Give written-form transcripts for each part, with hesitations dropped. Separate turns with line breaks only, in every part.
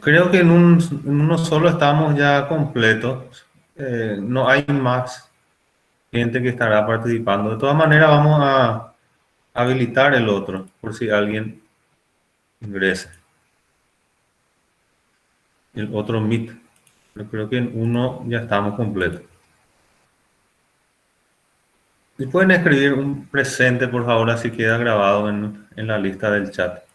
Creo que en uno solo estamos ya completos. No hay más gente que estará participando. De todas maneras, vamos a habilitar el otro por si alguien ingresa. El otro Meet. Yo creo que en uno ya estamos completos. Y pueden escribir un presente, por favor, así queda grabado en la lista del chat.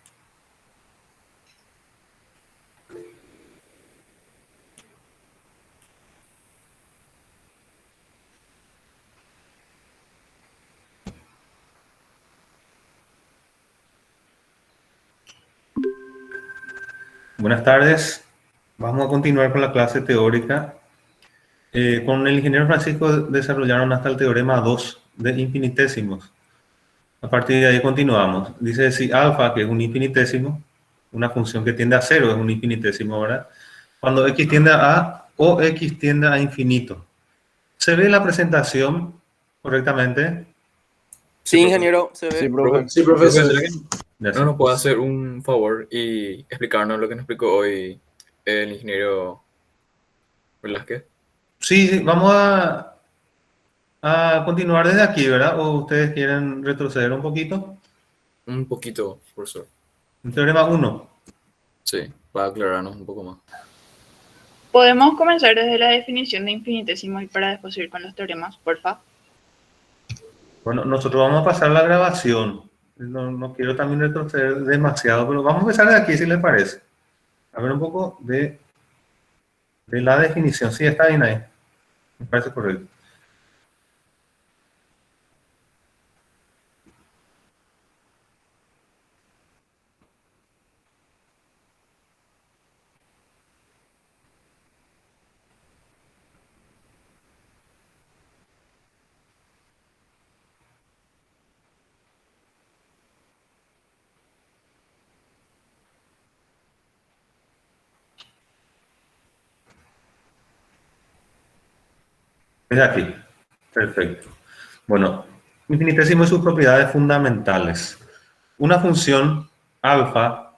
Buenas tardes. Vamos a continuar con la clase teórica. Con el ingeniero Francisco desarrollaron hasta el teorema 2 de infinitésimos. A partir de ahí continuamos. Dice si alfa, que es un infinitésimo, una función que tiende a cero es un infinitésimo, ¿verdad? Cuando x tiende a o x tiende a infinito. ¿Se ve la presentación correctamente?
Sí, ingeniero, se ve.
Sí, profe.
Sí, profesor.
¿Será que no nos puede hacer un favor y explicarnos lo que nos explicó hoy el ingeniero Velázquez?
Sí, vamos a continuar desde aquí, ¿verdad? ¿O ustedes quieren retroceder un poquito?
Un poquito, profesor.
El teorema 1.
Sí, para aclararnos un poco más.
Podemos comenzar desde la definición de infinitésimo y para después ir con los teoremas, porfa.
Bueno, nosotros vamos a pasar la grabación. No quiero también retroceder demasiado, pero vamos a empezar de aquí, si les parece. A ver un poco de la definición. Sí, está bien ahí. Me parece correcto. Es aquí. Perfecto. Bueno, infinitésimo y sus propiedades fundamentales. Una función alfa,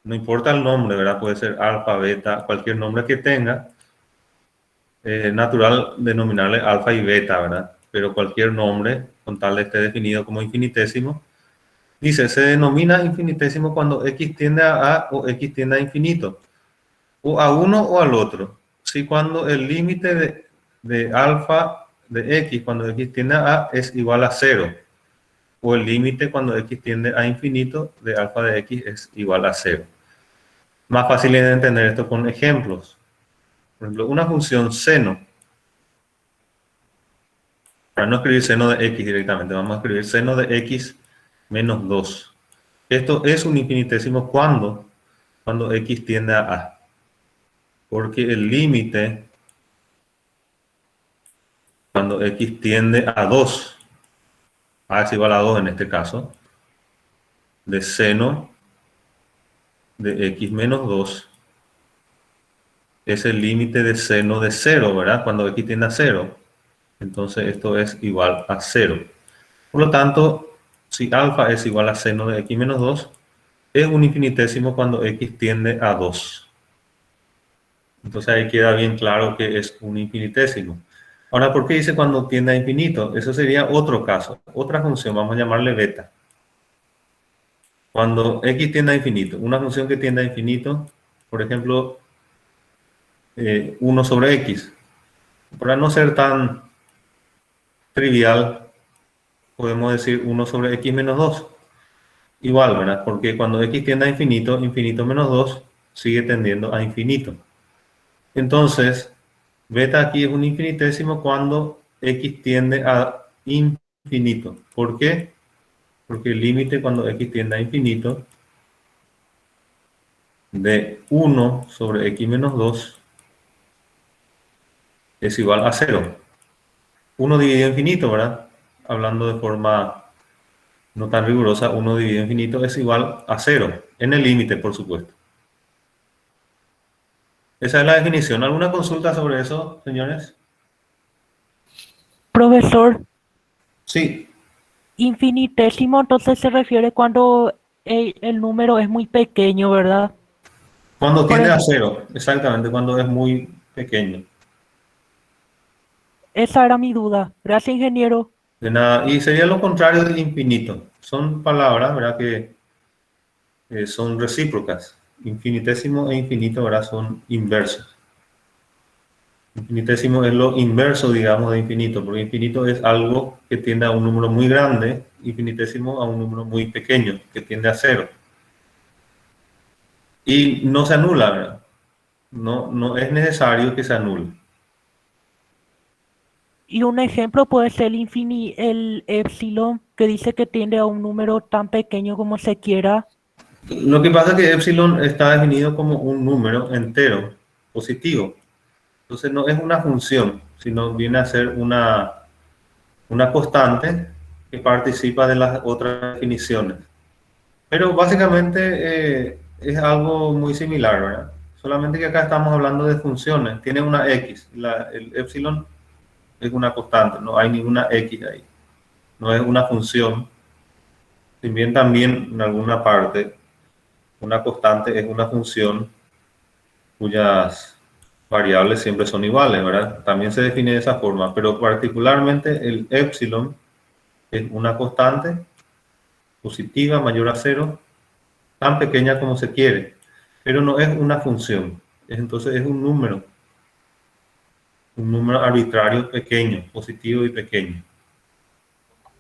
no importa el nombre, ¿verdad? Puede ser alfa, beta, cualquier nombre que tenga. Natural denominarle alfa y beta, ¿verdad? Pero cualquier nombre, con tal de esté definido como infinitésimo, dice, se denomina infinitésimo cuando x tiende a o x tiende a infinito, o a uno o al otro. Si cuando el límite de alfa de x, cuando x tiende a es igual a 0, o el límite cuando x tiende a infinito de alfa de x es igual a 0. Más fácil de entender esto con ejemplos. Por ejemplo, una función seno. Para no escribir seno de x directamente, vamos a escribir seno de x menos 2. Esto es un infinitésimo cuando x tiende a. Porque el límite, cuando x tiende a 2, a es igual a 2 en este caso, de seno de x menos 2, es el límite de seno de 0, ¿verdad? Cuando x tiende a 0. Entonces esto es igual a 0. Por lo tanto, si alfa es igual a seno de x menos 2, es un infinitésimo cuando x tiende a 2. Entonces ahí queda bien claro que es un infinitésimo. Ahora, ¿por qué dice cuando tiende a infinito? Eso sería otro caso, otra función, vamos a llamarle beta. Cuando x tiende a infinito, una función que tiende a infinito, por ejemplo, 1 sobre x. Para no ser tan trivial, podemos decir 1 sobre x menos 2. Igual, ¿verdad? Porque cuando x tiende a infinito, infinito menos 2 sigue tendiendo a infinito. Entonces, beta aquí es un infinitésimo cuando x tiende a infinito. ¿Por qué? Porque el límite cuando x tiende a infinito de 1 sobre x menos 2 es igual a 0. 1 dividido infinito, ¿verdad? Hablando de forma no tan rigurosa, 1 dividido infinito es igual a 0, en el límite, por supuesto. Esa es la definición. ¿Alguna consulta sobre eso, señores?
Profesor,
Sí.
infinitésimo entonces se refiere cuando el número es muy pequeño, ¿verdad?
Cuando
Por
tiende a
ejemplo,
cero, exactamente, cuando es muy pequeño.
esa era mi duda. Gracias, ingeniero.
De nada. Y sería lo contrario del infinito. Son palabras, ¿verdad? Que son recíprocas. Infinitésimo e infinito, ¿verdad? Son inversos. Infinitésimo es lo inverso, digamos, de infinito, porque infinito es algo que tiende a un número muy grande, infinitésimo a un número muy pequeño, que tiende a cero. Y no se anula, ¿verdad? No es necesario que se anule.
Y un ejemplo puede ser el epsilon, que dice que tiende a un número tan pequeño como se quiera.
Lo que pasa es que epsilon está definido como un número entero, positivo. Entonces no es una función, sino viene a ser una constante que participa de las otras definiciones. Pero básicamente es algo muy similar, ¿verdad? Solamente que acá estamos hablando de funciones. Tiene una x, el epsilon es una constante, no hay ninguna x ahí. No es una función. Si bien también en alguna parte una constante es una función cuyas variables siempre son iguales, ¿verdad? También se define de esa forma, pero particularmente el epsilon es una constante positiva mayor a cero, tan pequeña como se quiere, pero no es una función. Entonces es un número arbitrario pequeño, positivo y pequeño.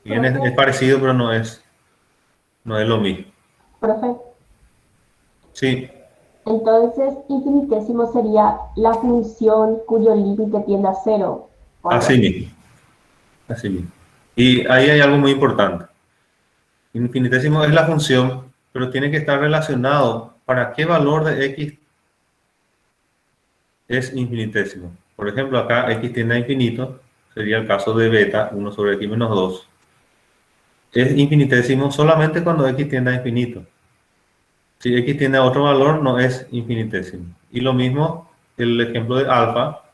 Bien,
Profe,
es parecido, pero no es lo mismo.
profe,
Sí,
entonces infinitésimo sería la función cuyo límite tiende a cero, ¿o algo
así
así?
mismo, así mismo. Y ahí hay algo muy importante. Infinitésimo es la función, pero tiene que estar relacionado para qué valor de x es infinitésimo. Por ejemplo, acá x tiende a infinito, sería el caso de beta, 1 sobre x menos 2. Es infinitésimo solamente cuando x tiende a infinito. Si x tiende a otro valor, no es infinitésimo. Y lo mismo el ejemplo de alfa,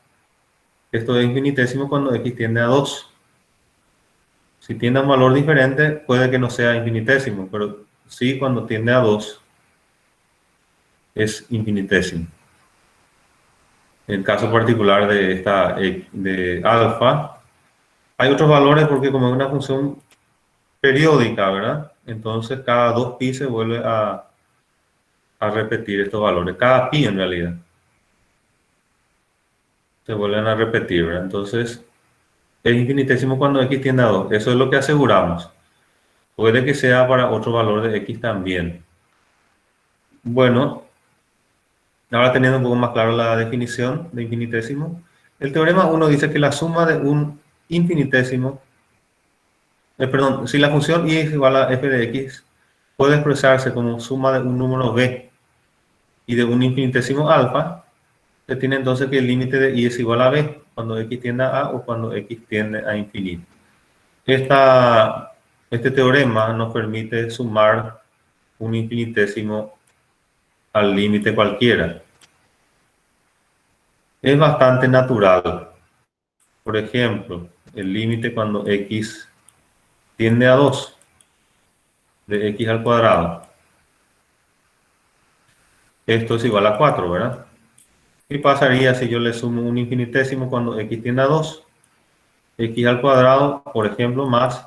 esto es infinitésimo cuando x tiende a 2. Si tiende a un valor diferente, puede que no sea infinitésimo, pero sí cuando tiende a 2 es infinitésimo. En el caso particular de de alfa, hay otros valores porque como es una función periódica, ¿verdad? Entonces cada 2pi se vuelve a repetir estos valores. Cada pi en realidad se vuelven a repetir, ¿verdad? Entonces es infinitésimo cuando x tiende a 2. Eso es lo que aseguramos. Puede que sea para otro valor de x también. Bueno, ahora teniendo un poco más claro la definición de infinitésimo, el teorema 1 dice que la suma de un infinitésimo, perdón, si la función y es igual a f de x, puede expresarse como suma de un número b y de un infinitésimo alfa, se tiene entonces que el límite de y es igual a b cuando x tiende a o cuando x tiende a infinito. Este teorema nos permite sumar un infinitésimo al límite cualquiera. Es bastante natural. Por ejemplo, el límite cuando x tiende a 2 de x al cuadrado. Esto es igual a 4, ¿verdad? ¿Qué pasaría si yo le sumo un infinitésimo cuando x tiende a 2? X al cuadrado, por ejemplo, más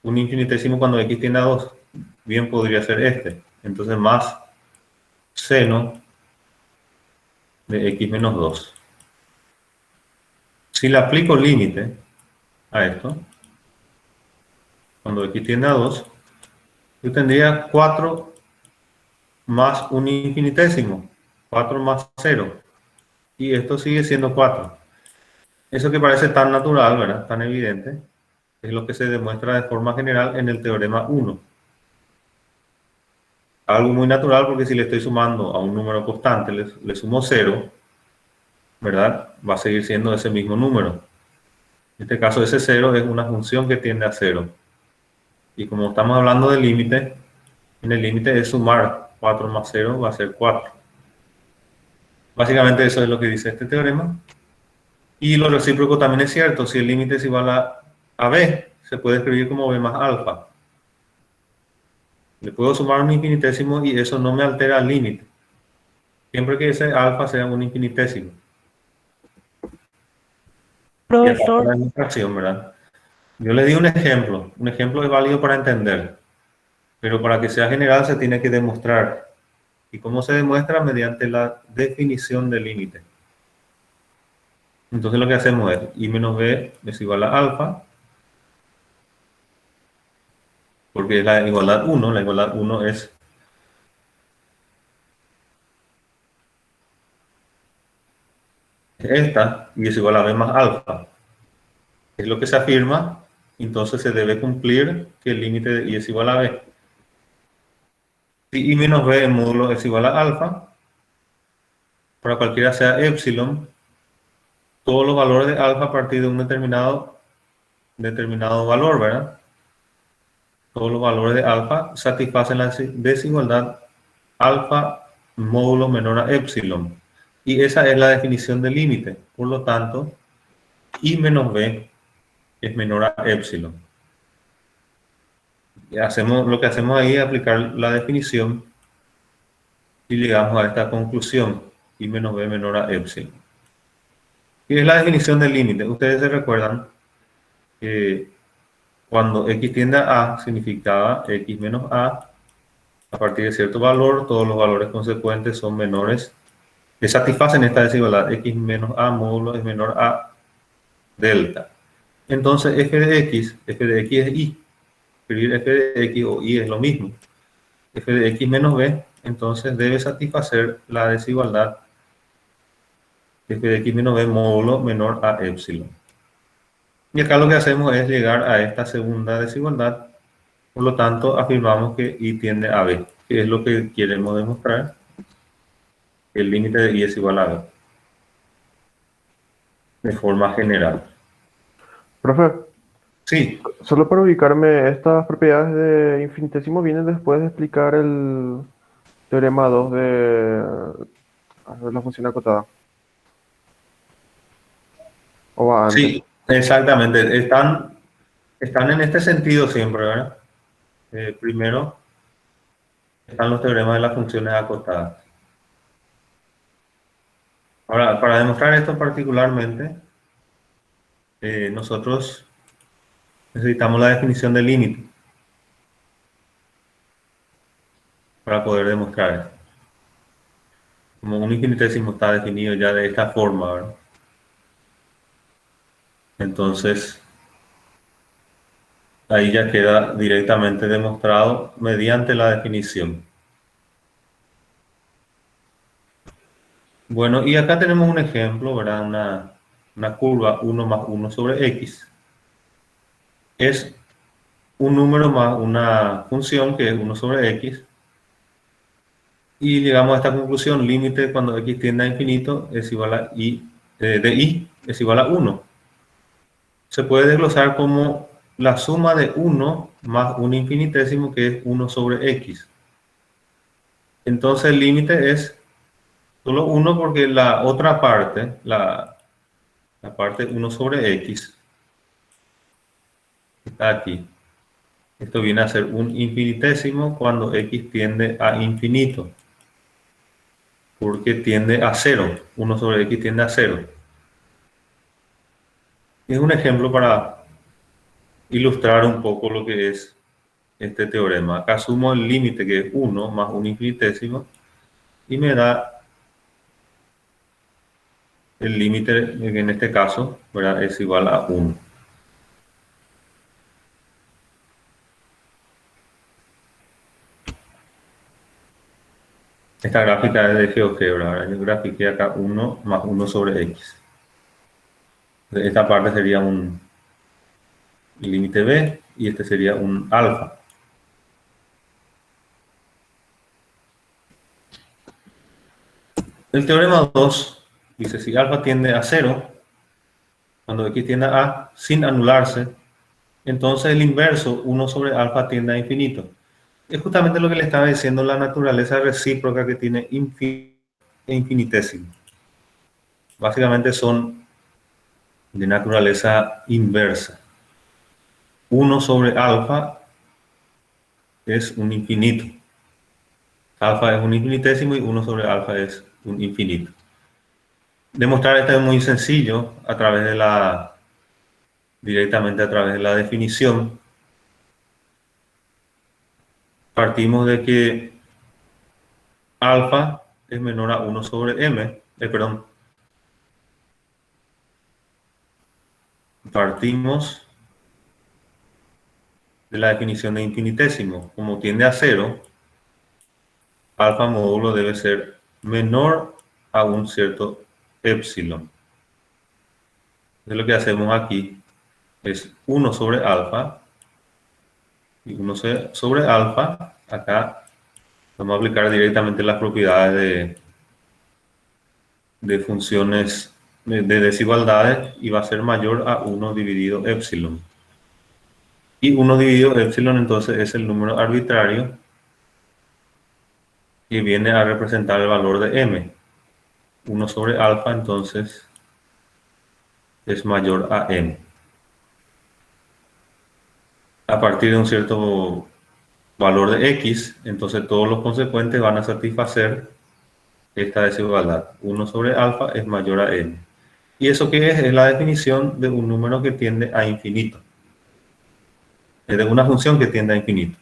un infinitésimo cuando x tiende a 2. Bien podría ser este. Entonces más seno de x menos 2. Si le aplico límite a esto, cuando x tiende a 2, yo tendría 4 más un infinitésimo. 4 más 0. Y esto sigue siendo 4. Eso que parece tan natural, ¿verdad? Tan evidente, es lo que se demuestra de forma general en el teorema 1. Algo muy natural porque si le estoy sumando a un número constante, le sumo 0, ¿verdad? Va a seguir siendo ese mismo número. En este caso ese 0 es una función que tiende a 0. Y como estamos hablando de límite, en el límite es sumar 4 más 0 va a ser 4. Básicamente eso es lo que dice este teorema. Y lo recíproco también es cierto. Si el límite es igual a b, se puede escribir como b más alfa. Le puedo sumar un infinitésimo y eso no me altera el límite. Siempre que ese alfa sea un infinitésimo. Y acá
Profesor,
la demostración, ¿verdad? Yo le di un ejemplo. Un ejemplo es válido para entender. Pero para que sea general se tiene que demostrar. ¿Y cómo se demuestra? Mediante la definición del límite. Entonces lo que hacemos es I menos B es igual a alfa, porque es la igualdad 1. La igualdad 1 es esta, y es igual a B más alfa. Es lo que se afirma, entonces se debe cumplir que el límite de I es igual a B. Si I menos B en módulo es igual a alfa, para cualquiera sea epsilon, todos los valores de alfa a partir de un determinado valor, ¿verdad? Todos los valores de alfa satisfacen la desigualdad alfa módulo menor a epsilon. Y esa es la definición del límite. Por lo tanto, I menos B es menor a epsilon. Lo que hacemos ahí es aplicar la definición y llegamos a esta conclusión. I menos B menor a epsilon. Y es la definición del límite. Ustedes se recuerdan que cuando x tiende a A significaba x menos A. A partir de cierto valor, todos los valores consecuentes son menores, que satisfacen esta desigualdad. X menos A módulo es menor a delta. Entonces f de x es y. Escribir f de x o y es lo mismo. F de x menos b, entonces debe satisfacer la desigualdad f de x menos b módulo menor a epsilon. Y acá lo que hacemos es llegar a esta segunda desigualdad. Por lo tanto, afirmamos que y tiende a b, que es lo que queremos demostrar. El límite de y es igual a b. De forma general.
Profe,
Sí,
solo para ubicarme, estas propiedades de infinitésimo vienen después de explicar el teorema 2 de la función acotada. ¿O va antes?
sí, exactamente. Están en este sentido siempre, ¿verdad? Primero están los teoremas de las funciones acotadas. Ahora, para demostrar esto particularmente, nosotros necesitamos la definición del límite para poder demostrar esto. Como un infinitésimo está definido ya de esta forma, ¿verdad? Entonces, ahí ya queda directamente demostrado mediante la definición. Bueno, y acá tenemos un ejemplo, ¿verdad? Una curva 1 más 1 sobre x. Es un número más una función que es 1 sobre x. Y llegamos a esta conclusión, límite cuando x tiende a infinito es igual a y, de y es igual a 1. Se puede desglosar como la suma de 1 más un infinitésimo que es 1 sobre x. Entonces el límite es solo 1 porque la otra parte, la parte 1 sobre x, está aquí. Esto viene a ser un infinitésimo cuando x tiende a infinito. Porque tiende a 0. 1 sobre x tiende a 0. Es un ejemplo para ilustrar un poco lo que es este teorema. Acá sumo el límite que es 1 más un infinitésimo y me da el límite, en este caso, ¿verdad? Es igual a 1. Esta gráfica es de GeoGebra, ¿verdad? Yo grafiqué acá 1 más 1 sobre x. Esta parte sería un límite b y este sería un alfa. El teorema 2 dice si alfa tiende a 0, cuando x tiende a A, sin anularse, entonces el inverso, 1 sobre alfa tiende a infinito. Es justamente lo que le estaba diciendo, la naturaleza recíproca que tiene infinito e infinitésimo. Básicamente son de naturaleza inversa. 1 sobre alfa es un infinito. Alfa es un infinitésimo y 1 sobre alfa es un infinito. Demostrar esto es muy sencillo directamente a través de la definición. Partimos de que alfa es menor a 1 sobre m, partimos de la definición de infinitésimo. Como tiende a 0, alfa módulo debe ser menor a un cierto epsilon. Entonces lo que hacemos aquí es 1 sobre alfa, y 1 sobre alfa, acá vamos a aplicar directamente las propiedades de funciones de desigualdades, y va a ser mayor a 1 dividido epsilon. Y 1 dividido epsilon entonces es el número arbitrario que viene a representar el valor de m. 1 sobre alfa entonces es mayor a m. A partir de un cierto valor de x, entonces todos los consecuentes van a satisfacer esta desigualdad. 1 sobre alfa es mayor a m. ¿Y eso qué es? Es la definición de un número que tiende a infinito. Es de una función que tiende a infinito.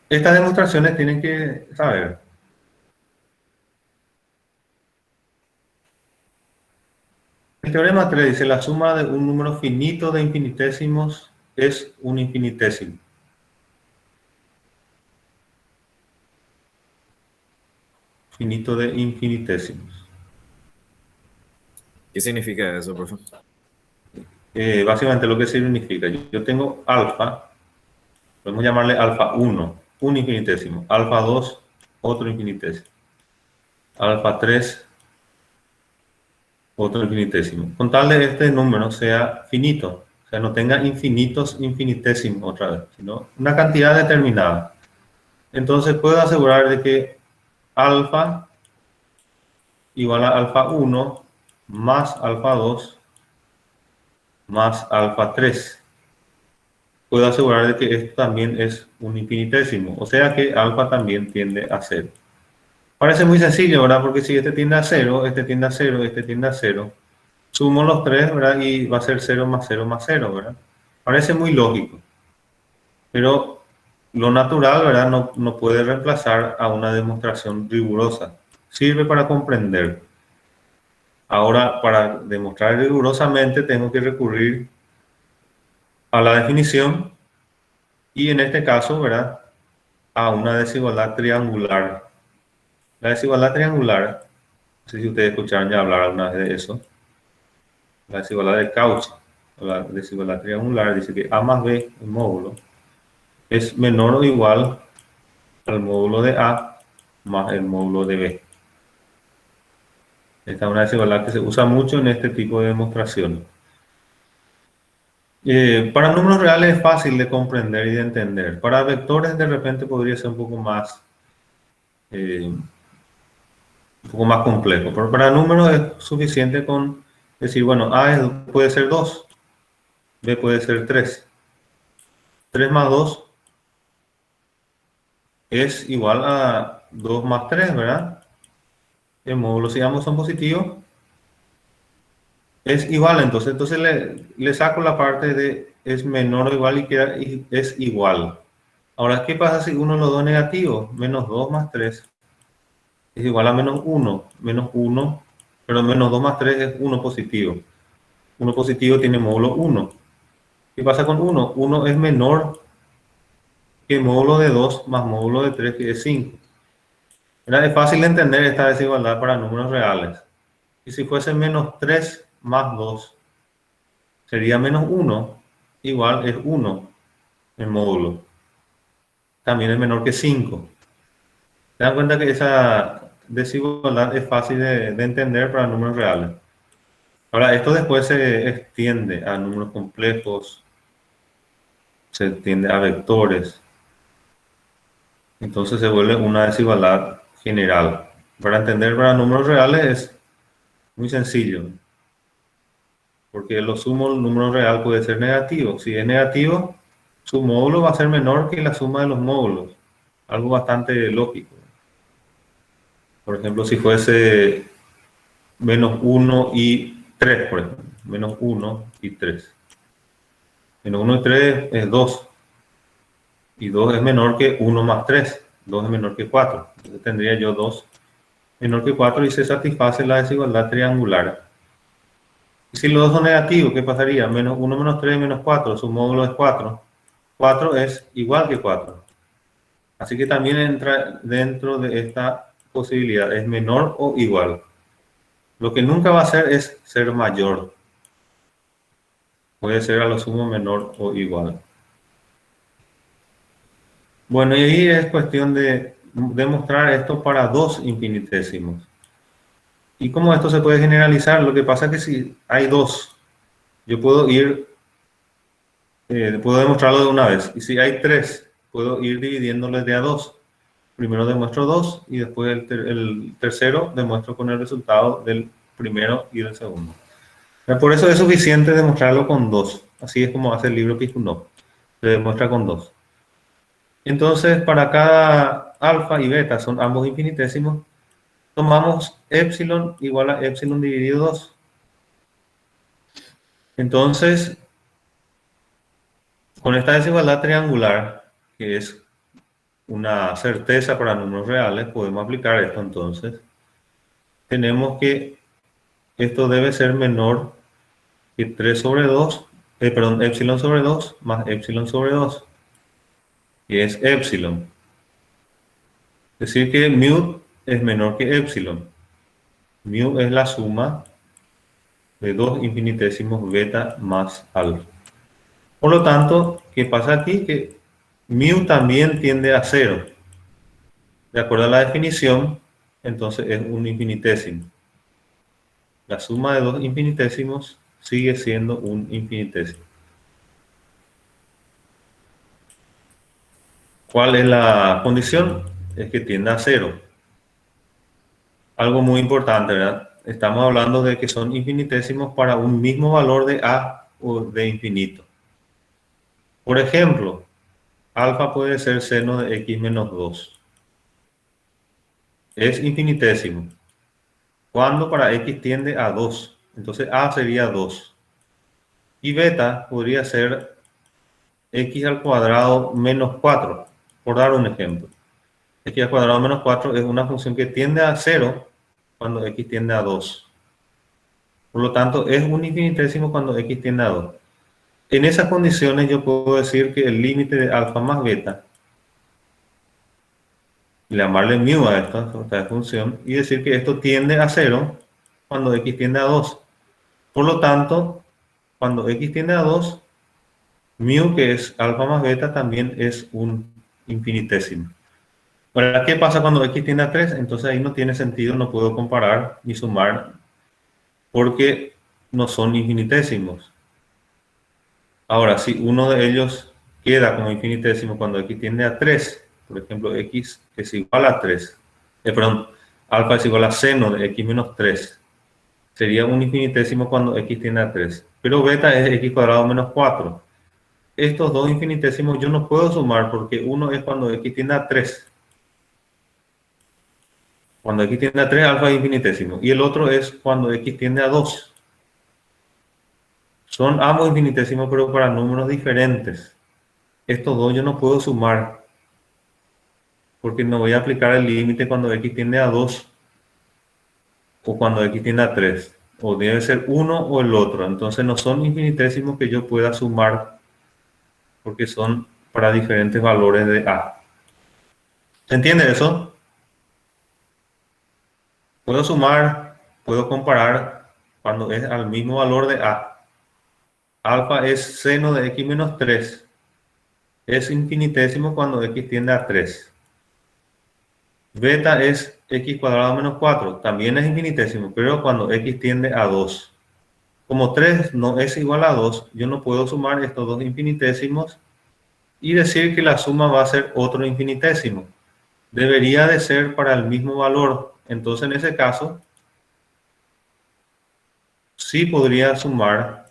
Estas demostraciones tienen que saber. El teorema 3 dice: la suma de un número finito de infinitésimos es un infinitésimo. Finito de infinitésimos.
¿Qué significa eso, profe?
Básicamente lo que significa, yo tengo alfa, podemos llamarle alfa 1, un infinitésimo. Alfa 2, otro infinitésimo. Alfa 3, otro infinitésimo. Con tal de este número sea finito, o sea, no tenga infinitos infinitesimos otra vez, sino una cantidad determinada. Entonces puedo asegurar de que alfa igual a alfa 1 más alfa 2 más alfa 3. Puedo asegurar de que esto también es un infinitésimo, o sea que alfa también tiende a 0. Parece muy sencillo, ¿verdad? Porque si este tiende a 0, este tiende a 0, este tiende a 0, sumo los tres, ¿verdad? Y va a ser 0 más 0 más 0, ¿verdad? Parece muy lógico. Pero lo natural, ¿verdad? No puede reemplazar a una demostración rigurosa. Sirve para comprender. Ahora, para demostrar rigurosamente, tengo que recurrir a la definición y en este caso, ¿verdad?, a una desigualdad triangular. La desigualdad triangular, no sé si ustedes escucharon ya hablar alguna vez de eso, la desigualdad de Cauchy, la desigualdad triangular, dice que A más B, el módulo, es menor o igual al módulo de A más el módulo de B. Esta es una desigualdad que se usa mucho en este tipo de demostraciones. Para números reales es fácil de comprender y de entender. Para vectores de repente podría ser un poco más complejo. Pero para números es suficiente con decir, bueno, A puede ser 2, B puede ser 3. 3 más 2 es igual a 2 más 3, ¿verdad? El módulo, si ambos son positivos, es igual. Entonces le saco la parte de es menor o igual y es igual. Ahora, ¿qué pasa si uno de los dos negativos? Menos 2 más 3 es igual a menos 1. Menos 1, pero menos 2 más 3 es 1 positivo. 1 positivo tiene módulo 1. ¿Qué pasa con 1? 1 es menor que módulo de 2 más módulo de 3, que es 5. Es fácil de entender esta desigualdad para números reales. Y si fuese menos 3 más 2, sería menos 1, igual es 1 el módulo. También es menor que 5. ¿Se dan cuenta que esa desigualdad es fácil de entender para números reales? Ahora, esto después se extiende a números complejos, se extiende a vectores. Entonces se vuelve una desigualdad general. Para entender para números reales es muy sencillo, porque lo sumo del número real puede ser negativo. Si es negativo, su módulo va a ser menor que la suma de los módulos. algo bastante lógico. Por ejemplo, si fuese menos 1 y 3, por ejemplo. Menos 1 y 3. Menos 1 y 3 es 2. Y 2 es menor que 1 más 3. 2 es menor que 4. Entonces tendría yo 2 menor que 4 y se satisface la desigualdad triangular. Y si los dos son negativos, ¿qué pasaría? Menos 1 menos 3 menos 4, su módulo es 4. 4 es igual que 4. Así que también entra dentro de esta posibilidad, es menor o igual. Lo que nunca va a ser es ser mayor. Puede ser a lo sumo menor o igual. Bueno, y ahí es cuestión de demostrar esto para dos infinitesimos. ¿Y cómo esto se puede generalizar? Lo que pasa es que si hay dos, yo puedo puedo demostrarlo de una vez. Y si hay tres, puedo ir dividiéndolo de a dos. Primero demuestro dos y después el tercero demuestro con el resultado del primero y del segundo. Por eso es suficiente demostrarlo con dos. Así es como hace el libro Piskunov. Se demuestra con dos. Entonces, para cada alfa y beta, son ambos infinitesimos, tomamos epsilon igual a epsilon dividido 2. Entonces, con esta desigualdad triangular, que es una certeza para números reales, podemos aplicar esto entonces. Tenemos que esto debe ser menor que 3 sobre 2, epsilon sobre 2 más epsilon sobre 2, que es epsilon. Es decir que mu es menor que epsilon. Mu es la suma de dos infinitesimos beta más alfa. Por lo tanto, ¿qué pasa aquí? Que mu también tiende a 0. De acuerdo a la definición, entonces es un infinitésimo. La suma de dos infinitesimos sigue siendo un infinitésimo. ¿Cuál es la condición? Es que tiende a 0. Algo muy importante, ¿verdad? Estamos hablando de que son infinitésimos para un mismo valor de a o de infinito. Por ejemplo, alfa puede ser seno de x menos 2. Es infinitésimo. Cuando para x tiende a 2. Entonces a sería 2. Y beta podría ser x al cuadrado menos 4, por dar un ejemplo. X al cuadrado menos 4 es una función que tiende a 0 cuando x tiende a 2. Por lo tanto, es un infinitésimo cuando x tiende a 2. En esas condiciones yo puedo decir que el límite de alfa más beta, y llamarle mu a esta función, y decir que esto tiende a 0 cuando x tiende a 2. Por lo tanto, cuando x tiende a 2, mu, que es alfa más beta, también es un infinitésimo. Ahora, ¿qué pasa cuando x tiende a 3? Entonces ahí no tiene sentido, no puedo comparar ni sumar, porque no son infinitésimos. Ahora, si uno de ellos queda como infinitésimo cuando x tiende a 3, por ejemplo, x es igual a 3, alfa es igual a seno de x menos 3, sería un infinitésimo cuando x tiende a 3. Pero beta es x cuadrado menos 4. Estos dos infinitésimos yo no puedo sumar porque uno es cuando x tiende a 3. Cuando x tiende a 3, alfa es infinitésimo. Y el otro es cuando x tiende a 2. Son ambos infinitésimos, pero para números diferentes. Estos dos yo no puedo sumar, porque no voy a aplicar el límite cuando x tiende a 2 o cuando x tiende a 3. O debe ser uno o el otro. Entonces no son infinitésimos que yo pueda sumar, porque son para diferentes valores de a. ¿Se entiende eso? Puedo sumar, puedo comparar cuando es al mismo valor de a. Alfa es seno de x menos 3. Es infinitésimo cuando x tiende a 3. Beta es x cuadrado menos 4. También es infinitésimo, pero cuando x tiende a 2. Como 3 no es igual a 2, yo no puedo sumar estos dos infinitésimos y decir que la suma va a ser otro infinitésimo. Debería de ser para el mismo valor. Entonces, en ese caso, sí podría sumar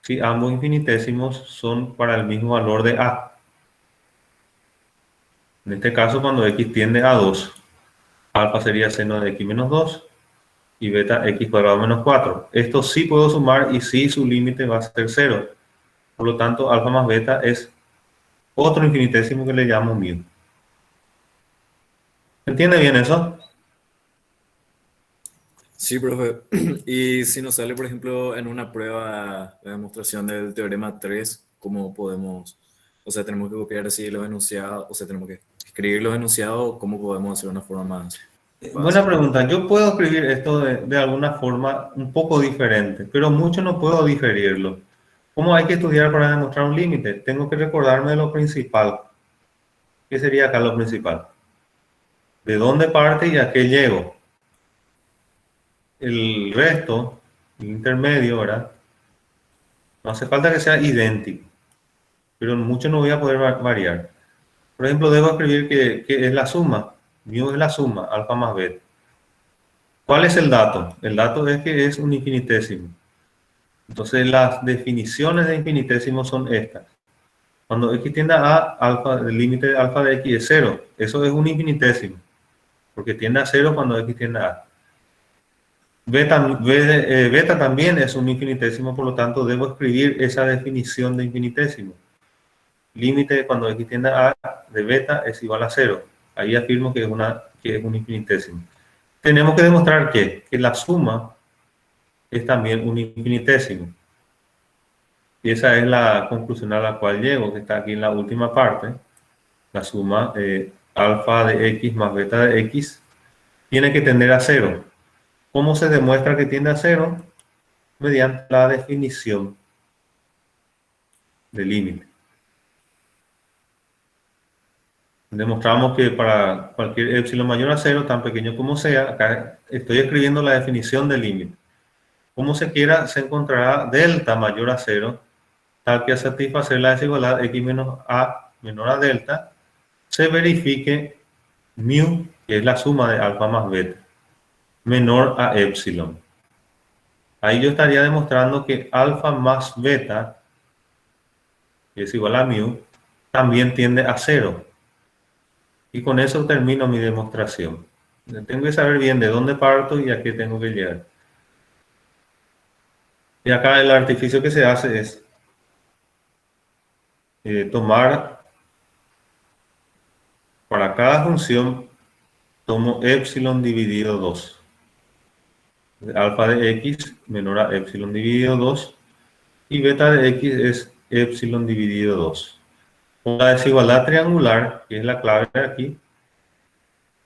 si ambos infinitésimos son para el mismo valor de a. En este caso, cuando x tiende a 2, alfa sería seno de x menos 2 y beta x cuadrado menos 4. Esto sí puedo sumar y sí su límite va a ser 0. Por lo tanto, alfa más beta es otro infinitésimo que le llamo mu. ¿Entiende bien eso?
Sí, profe. Y si nos sale, por ejemplo, en una prueba de demostración del teorema 3, ¿cómo podemos, o sea, tenemos que copiar así los enunciados, o sea, tenemos que escribir los enunciados, ¿cómo podemos hacer de una forma más
Buena
fácil?
pregunta. Yo puedo escribir esto de alguna forma un poco diferente, pero mucho no puedo diferirlo. ¿Cómo hay que estudiar para demostrar un límite? Tengo que recordarme de lo principal. ¿Qué sería acá lo principal? ¿De dónde parte y a qué llego? El resto, el intermedio, ¿verdad? No hace falta que sea idéntico, pero mucho no voy a poder variar. Por ejemplo, debo escribir que es la suma. Mu es la suma, alfa más beta. ¿Cuál es el dato? El dato es que es un infinitésimo. Entonces, las definiciones de infinitésimo son estas. Cuando x tiende a alfa, el límite de alfa de x es 0. Eso es un infinitésimo, porque tiende a 0 cuando x tiende a a. Beta también es un infinitésimo, por lo tanto, debo escribir esa definición de infinitésimo. Límite cuando x tiende a a de beta es igual a 0. Ahí afirmo que es un infinitésimo. Tenemos que demostrar que la suma es también un infinitésimo. Y esa es la conclusión a la cual llego, que está aquí en la última parte. La suma alfa de x más beta de x tiene que tender a 0. ¿Cómo se demuestra que tiende a 0? Mediante la definición del límite. Demostramos que para cualquier epsilon mayor a 0, tan pequeño como sea, acá estoy escribiendo la definición del límite. Como se quiera, se encontrará delta mayor a 0, tal que a satisfacer la desigualdad x menos a menor a delta, se verifique mu, que es la suma de alfa más beta, menor a epsilon. Ahí yo estaría demostrando que alfa más beta, que es igual a mu, también tiende a 0. Y con eso termino mi demostración. Tengo que saber bien de dónde parto y a qué tengo que llegar. Y acá el artificio que se hace es tomar, para cada función, tomo epsilon dividido 2. Alfa de x menor a epsilon dividido 2. Y beta de x es epsilon dividido 2. Con la desigualdad triangular, que es la clave aquí,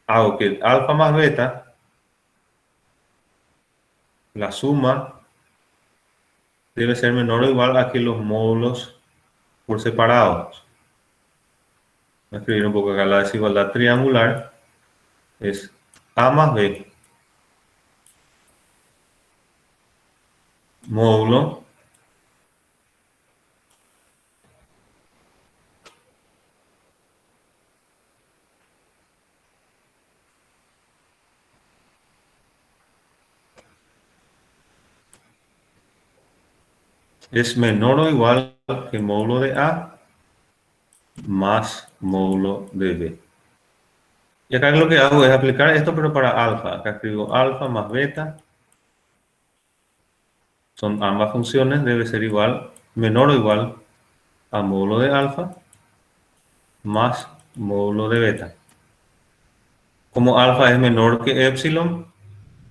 hago que alfa más beta, la suma, debe ser menor o igual a que los módulos por separado. Voy a escribir un poco acá. La desigualdad triangular es a más b módulo es menor o igual que módulo de a más módulo de b. Y acá lo que hago es aplicar esto, pero para alfa. Acá escribo alfa más beta. Son ambas funciones, debe ser igual, menor o igual a módulo de alfa más módulo de beta. Como alfa es menor que epsilon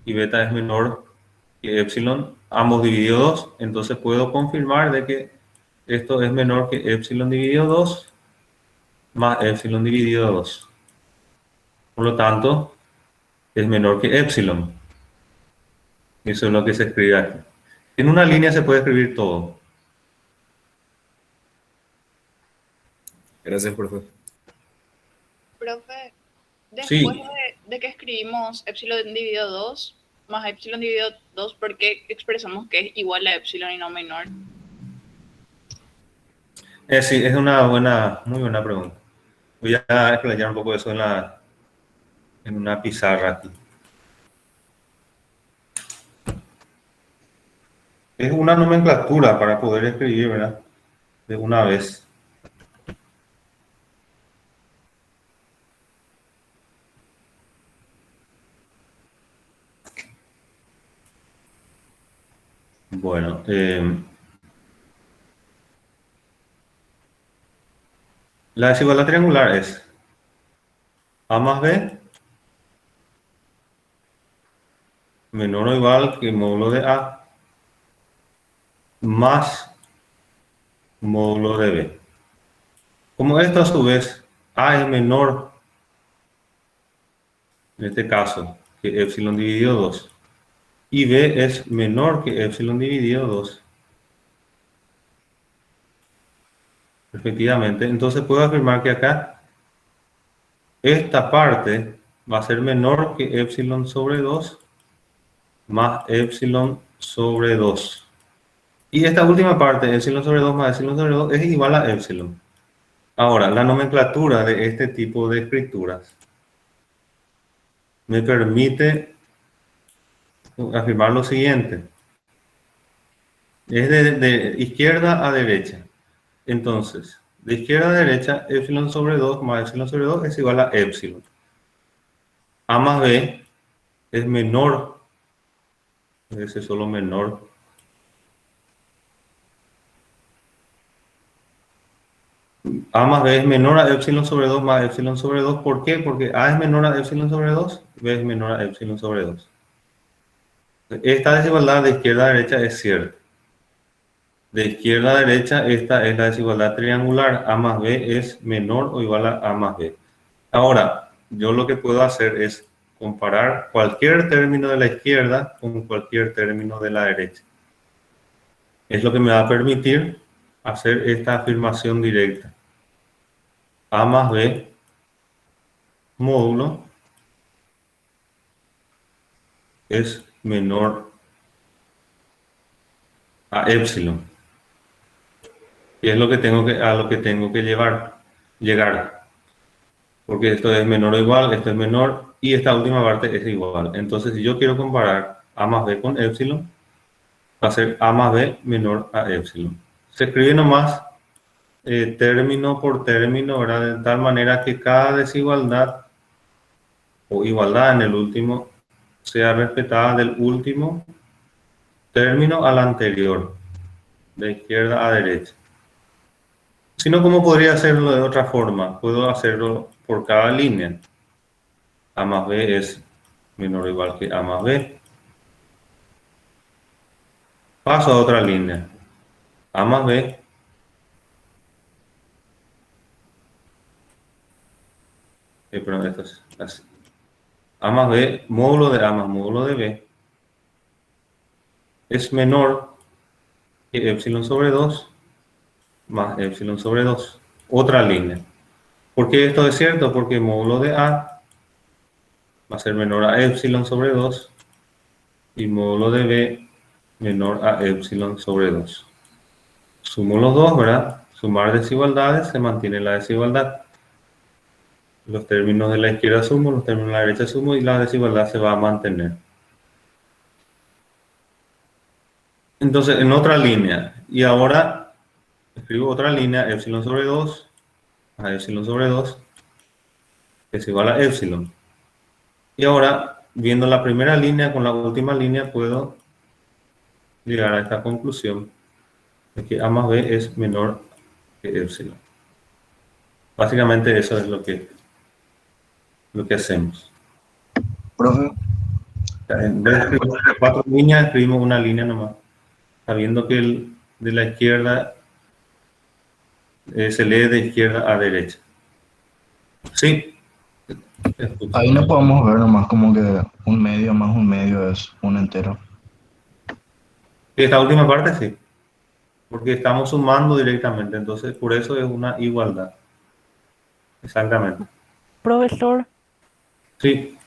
y beta es menor que epsilon, ambos dividido 2, entonces puedo confirmar de que esto es menor que epsilon dividido 2 más epsilon dividido 2. Por lo tanto, es menor que epsilon. Eso es lo que se escribe aquí. En una línea se puede escribir todo.
Gracias, profe.
Profe, después
Sí,
de que escribimos epsilon dividido 2 más epsilon dividido 2, ¿por qué expresamos que es igual a epsilon y no menor?
sí, es una muy buena pregunta. Voy a explayar un poco eso en una pizarra aquí. Es una nomenclatura para poder escribir, ¿verdad? De una vez. Bueno, la desigualdad triangular es A más B menor o igual que módulo de A más módulo de B. Como esto a su vez, A es menor, en este caso, que epsilon dividido 2, y B es menor que epsilon dividido 2, efectivamente, entonces puedo afirmar que acá esta parte va a ser menor que epsilon sobre 2 más epsilon sobre 2. Y esta última parte, epsilon sobre 2 más epsilon sobre 2, es igual a epsilon. Ahora, la nomenclatura de este tipo de escrituras me permite afirmar lo siguiente. Es de izquierda a derecha. Entonces, de izquierda a derecha, epsilon sobre 2 más epsilon sobre 2 es igual a epsilon. A más B es menor, ese es solo menor. A más B es menor a epsilon sobre 2 más epsilon sobre 2. ¿Por qué? Porque A es menor a epsilon sobre 2, B es menor a epsilon sobre 2. Esta desigualdad de izquierda a derecha es cierta. De izquierda a derecha, esta es la desigualdad triangular. A más B es menor o igual a más B. Ahora, yo lo que puedo hacer es comparar cualquier término de la izquierda con cualquier término de la derecha. Es lo que me va a permitir hacer esta afirmación directa. A más B módulo es menor a epsilon. Y es lo que a lo que tengo que llegar. Porque esto es menor o igual, esto es menor y esta última parte es igual. Entonces, si yo quiero comparar A más B con epsilon, va a ser A más B menor a epsilon. Se escribe nomás término por término, ¿verdad? De tal manera que cada desigualdad o igualdad en el último sea respetada del último término al anterior, de izquierda a derecha. Si no, ¿cómo podría hacerlo de otra forma? Puedo hacerlo por cada línea. A más B es menor o igual que A más B. Paso a otra línea. A más B perdón, esto es así. A más B, módulo de A más módulo de B es menor que epsilon sobre 2 más epsilon sobre 2. Otra línea. ¿Por qué esto es cierto? Porque módulo de A va a ser menor a epsilon sobre 2 y módulo de B menor a epsilon sobre 2. Sumo los dos, ¿verdad? Sumar desigualdades, se mantiene la desigualdad. Los términos de la izquierda sumo, los términos de la derecha sumo y la desigualdad se va a mantener. Entonces, en otra línea, y ahora escribo otra línea, epsilon sobre 2 a epsilon sobre 2 es igual a epsilon. Y ahora, viendo la primera línea con la última línea, puedo llegar a esta conclusión de que A más B es menor que epsilon. Básicamente eso es lo que hacemos.
Profe,
En vez de escribir 4 líneas, escribimos una línea nomás, sabiendo que de la izquierda se lee de izquierda a derecha. Sí.
ahí no podemos ver nomás como que un medio más un medio es un entero.
Esta última parte sí, porque estamos sumando directamente, entonces por eso es una igualdad. Exactamente.
Profesor,
Sí,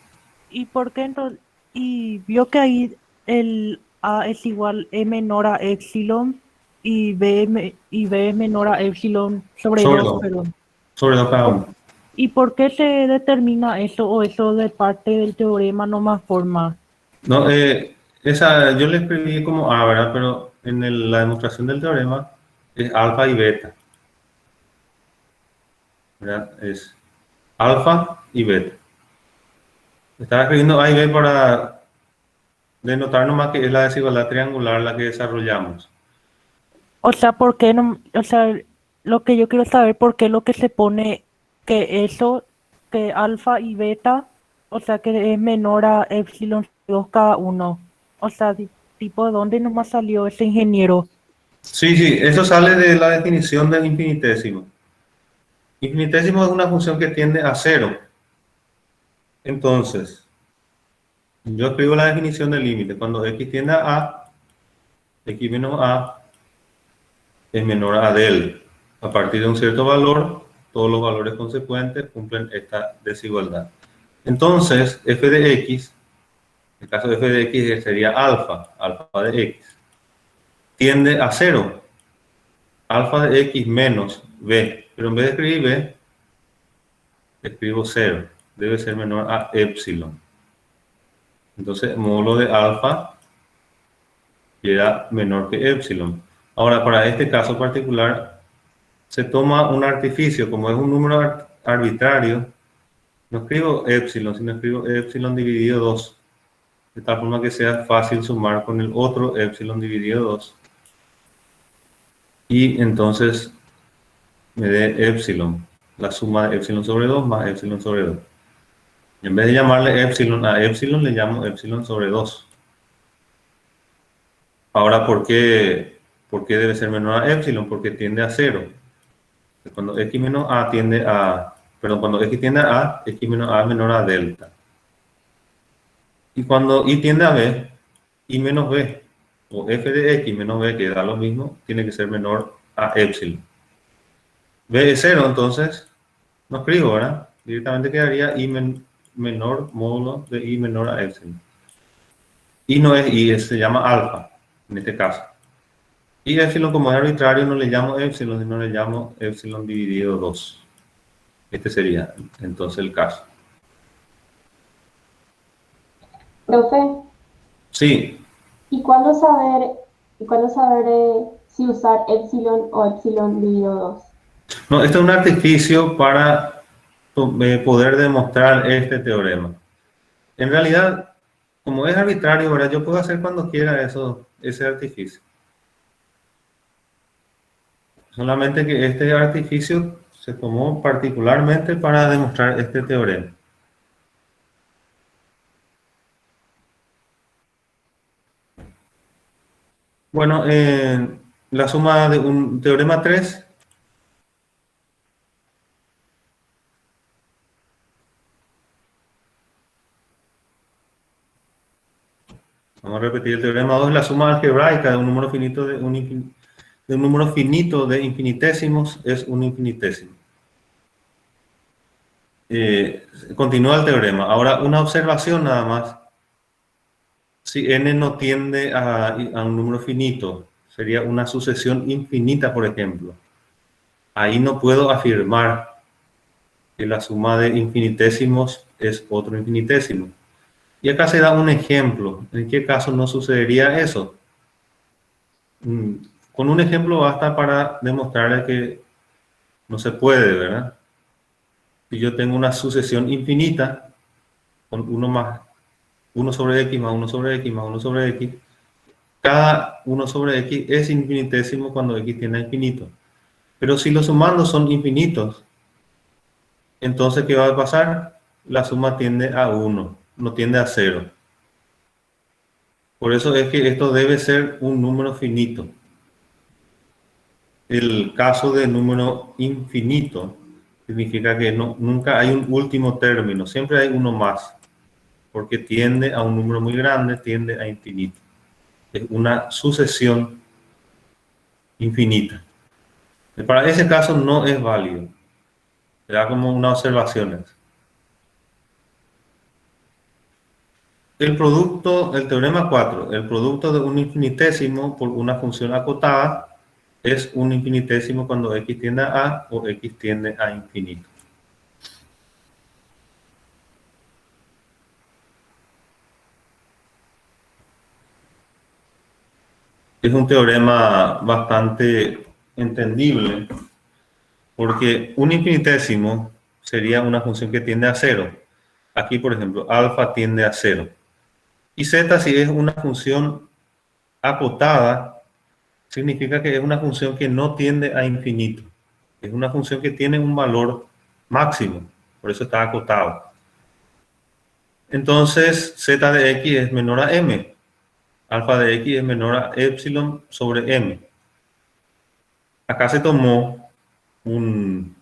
¿y por qué entonces? Y vio que ahí el A es igual, E menor a epsilon y y B es menor a epsilon sobre
sobre
2,
2,
perdón.
sobre 2 cada uno.
¿Y por qué se determina eso o eso de parte del teorema no más forma?
No, esa yo le escribí como A, ¿verdad? Pero en la demostración del teorema es alfa y beta, ¿verdad? Es alfa y beta. Estaba escribiendo A y B de notar nomás que es la desigualdad triangular la que desarrollamos.
O sea, ¿por qué no? O sea, lo que yo quiero saber, ¿por qué lo que se pone que eso, que alfa y beta, o sea, que es menor a epsilon 2 cada uno? O sea, tipo, ¿de dónde nomás salió ese ingeniero?
Sí, sí, eso sale de la definición del infinitésimo. Infinitésimo es una función que tiende a cero. Entonces, yo escribo la definición del límite. Cuando x tiende a, x menos a es menor a del. A partir de un cierto valor, todos los valores consecuentes cumplen esta desigualdad. Entonces, f de x, en el caso de f de x sería alfa, alfa de x, tiende a cero. Alfa de x menos b, pero en vez de escribir b, escribo 0. Debe ser menor a epsilon. Entonces, módulo de alfa queda menor que epsilon. Ahora, para este caso particular, se toma un artificio. Como es un número arbitrario, no escribo epsilon, sino escribo epsilon dividido 2. De tal forma que sea fácil sumar con el otro epsilon dividido 2. Y entonces me dé epsilon, la suma de epsilon sobre 2 más epsilon sobre 2. En vez de llamarle epsilon a epsilon, le llamo epsilon sobre 2. Ahora, ¿por qué debe ser menor a epsilon? Porque tiende a 0. Cuando x menos a tiende a, perdón, cuando x tiende a, x menos a es menor a delta. Y cuando y tiende a b, y menos b, o f de x menos b, que da lo mismo, tiene que ser menor a epsilon. B es 0, entonces no escribo, ¿verdad? Directamente quedaría y menor módulo de y menor a epsilon. Y no es y, se llama alfa, en este caso. Y epsilon, como es arbitrario, no le llamo epsilon, sino le llamo epsilon dividido 2. Este sería entonces el caso.
Profe,
Sí,
¿y cuándo saber si usar epsilon o epsilon dividido 2?
no, esto es un artificio para poder demostrar este teorema. En realidad, como es arbitrario, ¿verdad? Yo puedo hacer cuando quiera ese artificio. Solamente que este artificio se tomó particularmente para demostrar este teorema. Bueno, la suma de un teorema 3. Vamos a repetir el teorema 2, la suma algebraica de un número finito de un número finito de infinitésimos es un infinitésimo. Continúa el teorema. Ahora, una observación nada más. Si n no tiende a un número finito, sería una sucesión infinita, por ejemplo. Ahí no puedo afirmar que la suma de infinitésimos es otro infinitésimo. Y acá se da un ejemplo. ¿En qué caso no sucedería eso? Con un ejemplo basta para demostrar que no se puede, ¿verdad? Si yo tengo una sucesión infinita con 1 sobre x más 1 sobre x más 1 sobre x, cada 1 sobre x es infinitésimo cuando x tiende a infinito. Pero si los sumandos son infinitos, entonces ¿qué va a pasar? La suma tiende a 1, no tiende a 0. Por eso es que esto debe ser un número finito. El caso de número infinito significa que nunca hay un último término, siempre hay uno más, porque tiende a un número muy grande, tiende a infinito. Es una sucesión infinita. Para ese caso no es válido. Será como una observación. El teorema 4, el producto de un infinitésimo por una función acotada es un infinitésimo cuando x tiende a a o x tiende a infinito. Es un teorema bastante entendible porque un infinitésimo sería una función que tiende a 0. Aquí, por ejemplo, alfa tiende a 0. Y z, si es una función acotada, significa que es una función que no tiende a infinito. Es una función que tiene un valor máximo, por eso está acotado. Entonces, z de x es menor a m. Alfa de x es menor a epsilon sobre m. Acá se tomó un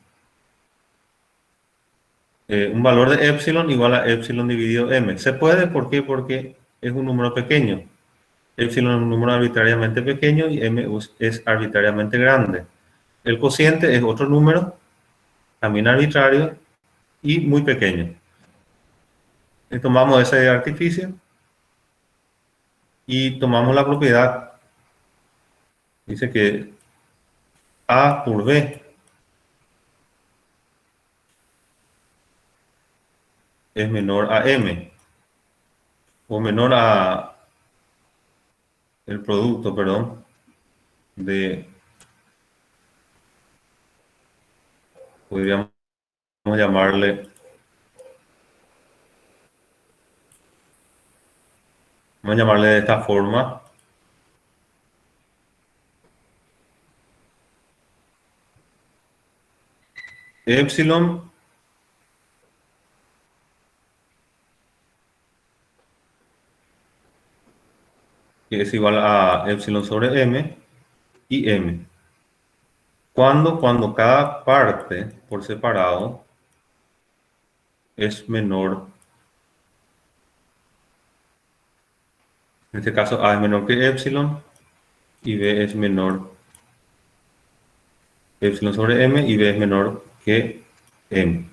valor de epsilon igual a epsilon dividido m. Se puede, ¿por qué? Porque es un número pequeño. Epsilon es un número arbitrariamente pequeño y m es arbitrariamente grande. El cociente es otro número, también arbitrario y muy pequeño. Y tomamos ese de artificio y tomamos la propiedad. Dice que A por B es menor a M, o menor a el producto, perdón, de, podríamos llamarle, de esta forma. Epsilon que es igual a epsilon sobre m y m. Cuando cada parte por separado es menor, en este caso A es menor que epsilon y B es menor, epsilon sobre m y B es menor que m.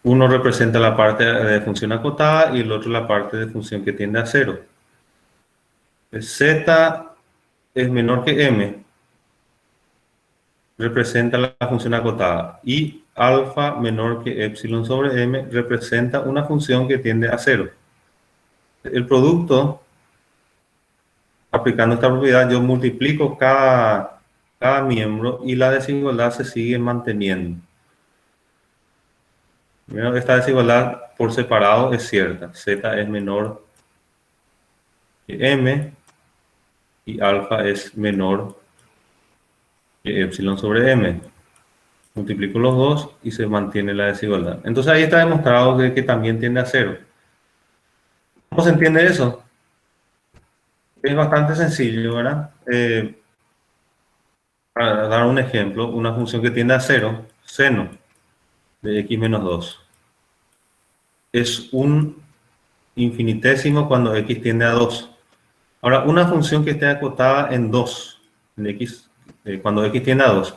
Uno representa la parte de función acotada y el otro la parte de función que tiende a cero. Z es menor que m, representa la función acotada, y alfa menor que epsilon sobre m representa una función que tiende a cero. El producto, aplicando esta propiedad, yo multiplico cada miembro y la desigualdad se sigue manteniendo. Primero, esta desigualdad por separado es cierta. Z es menor que m y alfa es menor que epsilon sobre m. Multiplico los dos y se mantiene la desigualdad. Entonces ahí está demostrado que también tiende a cero. ¿Cómo se entiende eso? Es bastante sencillo, ¿verdad? Para dar un ejemplo, una función que tiende a cero, seno de x menos 2, es un infinitésimo cuando x tiende a 2. Ahora, una función que esté acotada en 2, en x, cuando x tiende a 2,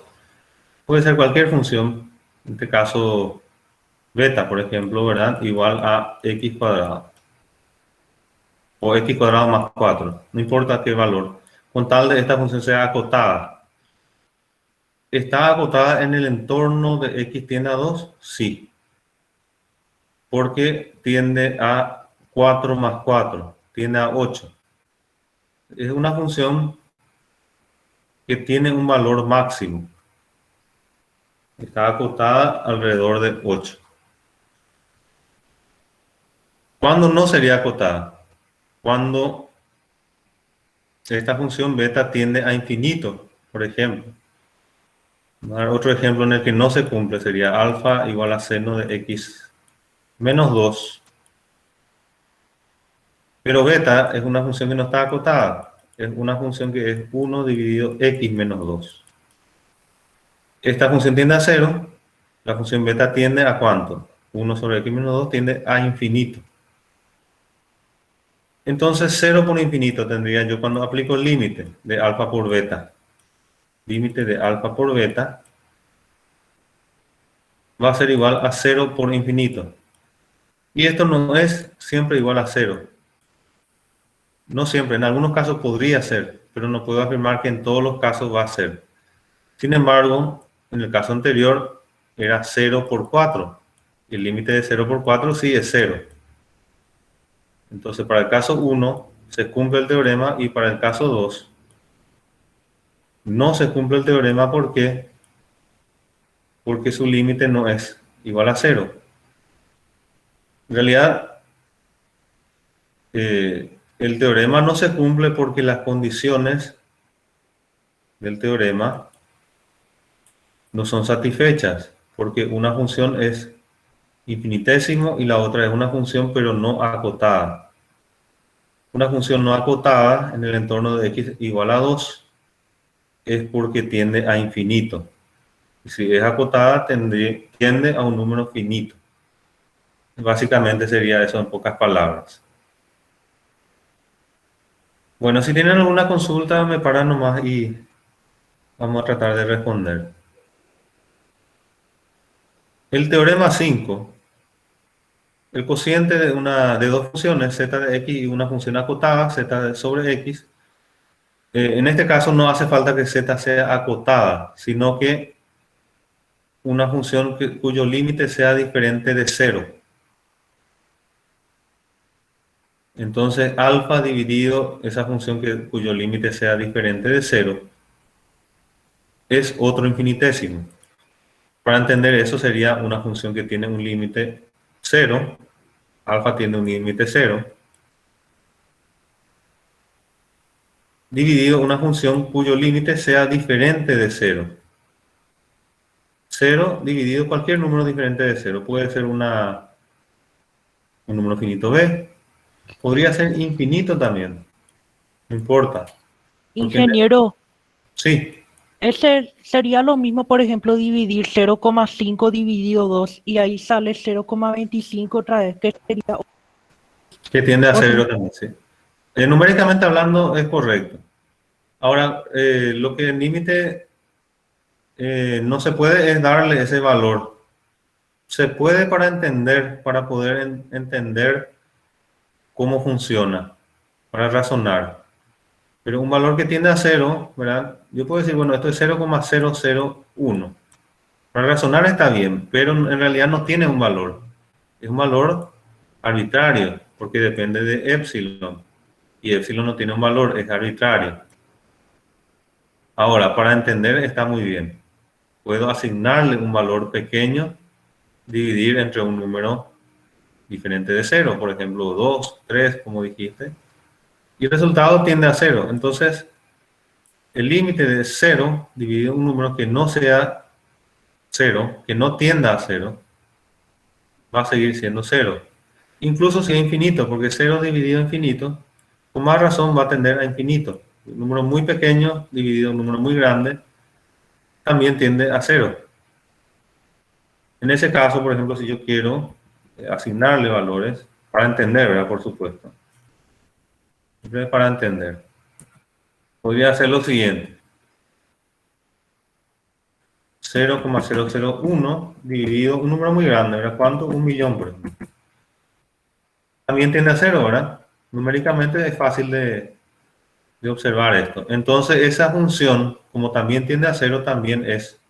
puede ser cualquier función, en este caso beta, por ejemplo, ¿verdad? Igual a x cuadrado. O x cuadrado más 4, no importa qué valor, con tal de esta función sea acotada. ¿Está acotada en el entorno de x tiende a 2? Sí. Porque tiende a 4 más 4, tiende a 8. Es una función que tiene un valor máximo. Está acotada alrededor de 8. ¿Cuándo no sería acotada? Cuando esta función beta tiende a infinito, por ejemplo. Otro ejemplo en el que no se cumple sería alfa igual a seno de x menos 2. Pero beta es una función que no está acotada. Es una función que es 1 dividido x menos 2. Esta función tiende a 0. La función beta tiende a ¿cuánto? 1 sobre x menos 2 tiende a infinito. Entonces 0 por infinito tendría yo cuando aplico el límite de alfa por beta. Límite de alfa por beta va a ser igual a 0 por infinito. Y esto no es siempre igual a 0. No siempre, en algunos casos podría ser, pero no puedo afirmar que en todos los casos va a ser. Sin embargo, en el caso anterior era 0 por 4. El límite de 0 por 4 sí es 0. Entonces, para el caso 1 se cumple el teorema y para el caso 2 no se cumple el teorema. ¿Por qué? Porque su límite no es igual a 0. En realidad, el teorema no se cumple porque las condiciones del teorema no son satisfechas, porque una función es infinitésimo y la otra es una función pero no acotada. Una función no acotada en el entorno de x igual a 2 es porque tiende a infinito. Y si es acotada, tiende a un número finito. Básicamente sería eso en pocas palabras. Bueno, si tienen alguna consulta, me paran nomás y vamos a tratar de responder. El teorema 5, el cociente de dos funciones, z de x y una función acotada, z sobre x, en este caso no hace falta que z sea acotada, sino que una función cuyo límite sea diferente de 0. Entonces, alfa dividido esa función cuyo límite sea diferente de 0 es otro infinitésimo. Para entender eso sería una función que tiene un límite 0, alfa tiene un límite 0, dividido una función cuyo límite sea diferente de 0. 0 dividido cualquier número diferente de 0. Puede ser un número finito b, podría ser infinito también, no importa.
Ingeniero,
Sí,
ese sería lo mismo, por ejemplo, dividir 0,5 dividido 2 y ahí sale 0,25 otra vez, que sería...
que tiende a 0 también, sí. Numéricamente hablando es correcto. Ahora, lo que el límite no se puede es darle ese valor. Se puede para poder entender cómo funciona, para razonar. Pero un valor que tiende a 0, ¿verdad? Yo puedo decir, bueno, esto es 0,001. Para razonar está bien, pero en realidad no tiene un valor. Es un valor arbitrario, porque depende de epsilon. Y epsilon no tiene un valor, es arbitrario. Ahora, para entender está muy bien. Puedo asignarle un valor pequeño, dividir entre un número diferente de 0, por ejemplo 2, 3, como dijiste, y el resultado tiende a 0. Entonces, el límite de 0 dividido en un número que no sea 0, que no tienda a 0, va a seguir siendo 0. Incluso si es infinito, porque 0 dividido en infinito, con más razón va a tender a infinito. Un número muy pequeño dividido en un número muy grande también tiende a 0. En ese caso, por ejemplo, si yo quiero asignarle valores, para entender, ¿verdad? Por supuesto. Siempre para entender. Podría hacer lo siguiente. 0,001 dividido un número muy grande, ¿verdad? ¿Cuánto? 1.000.000, por ejemplo. También tiende a 0, ¿verdad? Numéricamente es fácil de observar esto. Entonces, esa función, como también tiende a 0, también es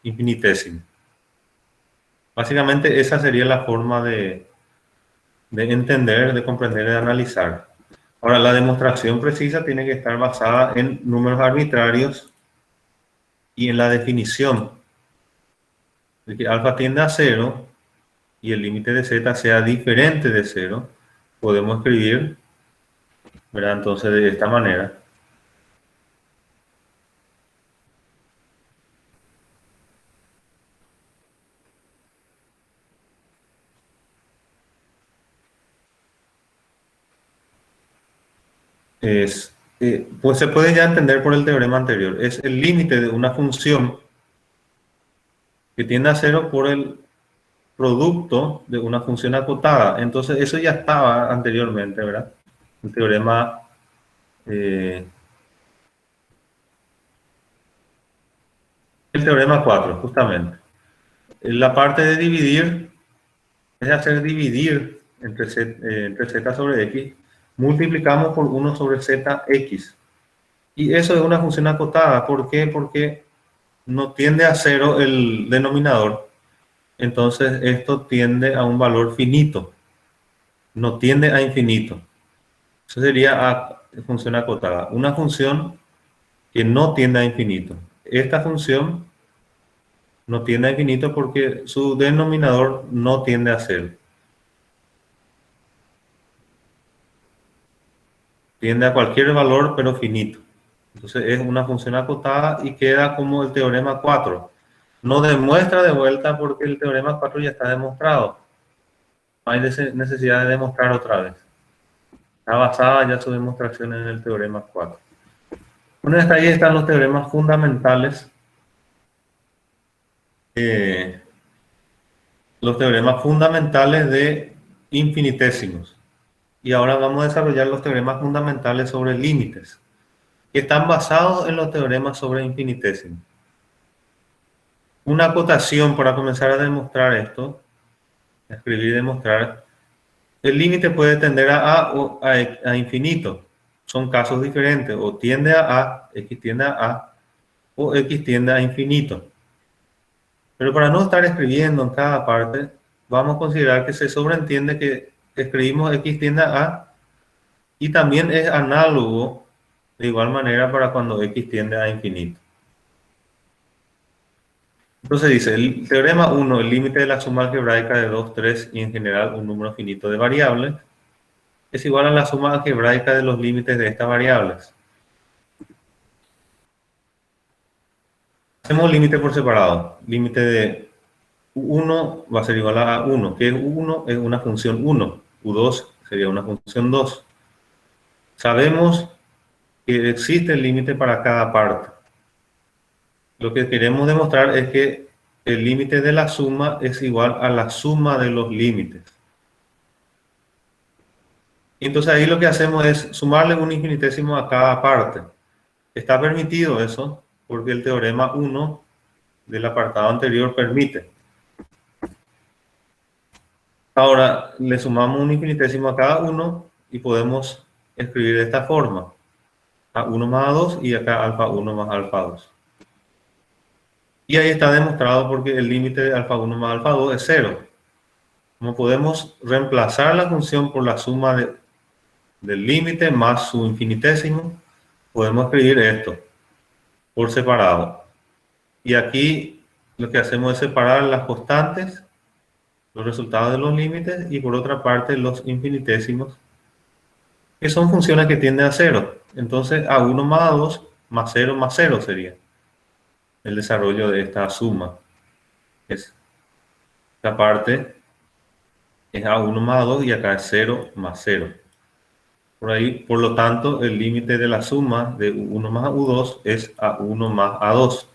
infinitésima. Básicamente, esa sería la forma de entender, de comprender, de analizar. Ahora, la demostración precisa tiene que estar basada en números arbitrarios y en la definición de que alfa tiende a 0 y el límite de z sea diferente de 0. Podemos escribir, ¿verdad? Entonces, de esta manera. Pues se puede ya entender por el teorema anterior. Es el límite de una función que tiende a 0 por el producto de una función acotada. Entonces, eso ya estaba anteriormente, ¿verdad? El teorema el teorema 4, justamente. La parte de dividir es hacer dividir entre z sobre x, multiplicamos por 1 sobre zx. Y eso es una función acotada. ¿Por qué? Porque no tiende a 0 el denominador. Entonces esto tiende a un valor finito. No tiende a infinito. Eso sería función acotada. Una función que no tiende a infinito. Esta función no tiende a infinito porque su denominador no tiende a 0. tiende a cualquier valor pero finito. Entonces es una función acotada y queda como el teorema 4. No demuestra de vuelta porque el teorema 4 ya está demostrado. No hay necesidad de demostrar otra vez. Está basada ya su demostración en el teorema 4. Bueno, hasta ahí están los teoremas fundamentales. Los teoremas fundamentales de infinitésimos. Y ahora vamos a desarrollar los teoremas fundamentales sobre límites, que están basados en los teoremas sobre infinitésimos. Una acotación para comenzar a demostrar esto, escribir y demostrar. El límite puede tender a o a infinito. Son casos diferentes. O tiende a, x tiende a, o x tiende a infinito. Pero para no estar escribiendo en cada parte, vamos a considerar que se sobreentiende que escribimos x tiende a y también es análogo de igual manera para cuando x tiende a infinito. Entonces dice, el teorema 1, el límite de la suma algebraica de 2, 3 y en general un número finito de variables es igual a la suma algebraica de los límites de estas variables. Hacemos límite por separado. Límite de U1 va a ser igual a 1, que es U1 es una función 1, U2 sería una función 2. Sabemos que existe el límite para cada parte. Lo que queremos demostrar es que el límite de la suma es igual a la suma de los límites. Entonces ahí lo que hacemos es sumarle un infinitésimo a cada parte. Está permitido eso porque el teorema 1 del apartado anterior permite. Ahora le sumamos un infinitésimo a cada uno y podemos escribir de esta forma. A1 más A2 y acá alfa 1 más alfa 2. Y ahí está demostrado porque el límite de alfa 1 más alfa 2 es 0. Como podemos reemplazar la función por la suma del límite más su infinitésimo, podemos escribir esto por separado. Y aquí lo que hacemos es separar las constantes, los resultados de los límites y por otra parte los infinitésimos, que son funciones que tienden a 0. Entonces A1 más A2 más 0 sería el desarrollo de esta suma. Esta parte es A1 más A2 y acá es 0 más 0. Por ahí, por lo tanto, el límite de la suma de U1 más U2 es A1 más A2.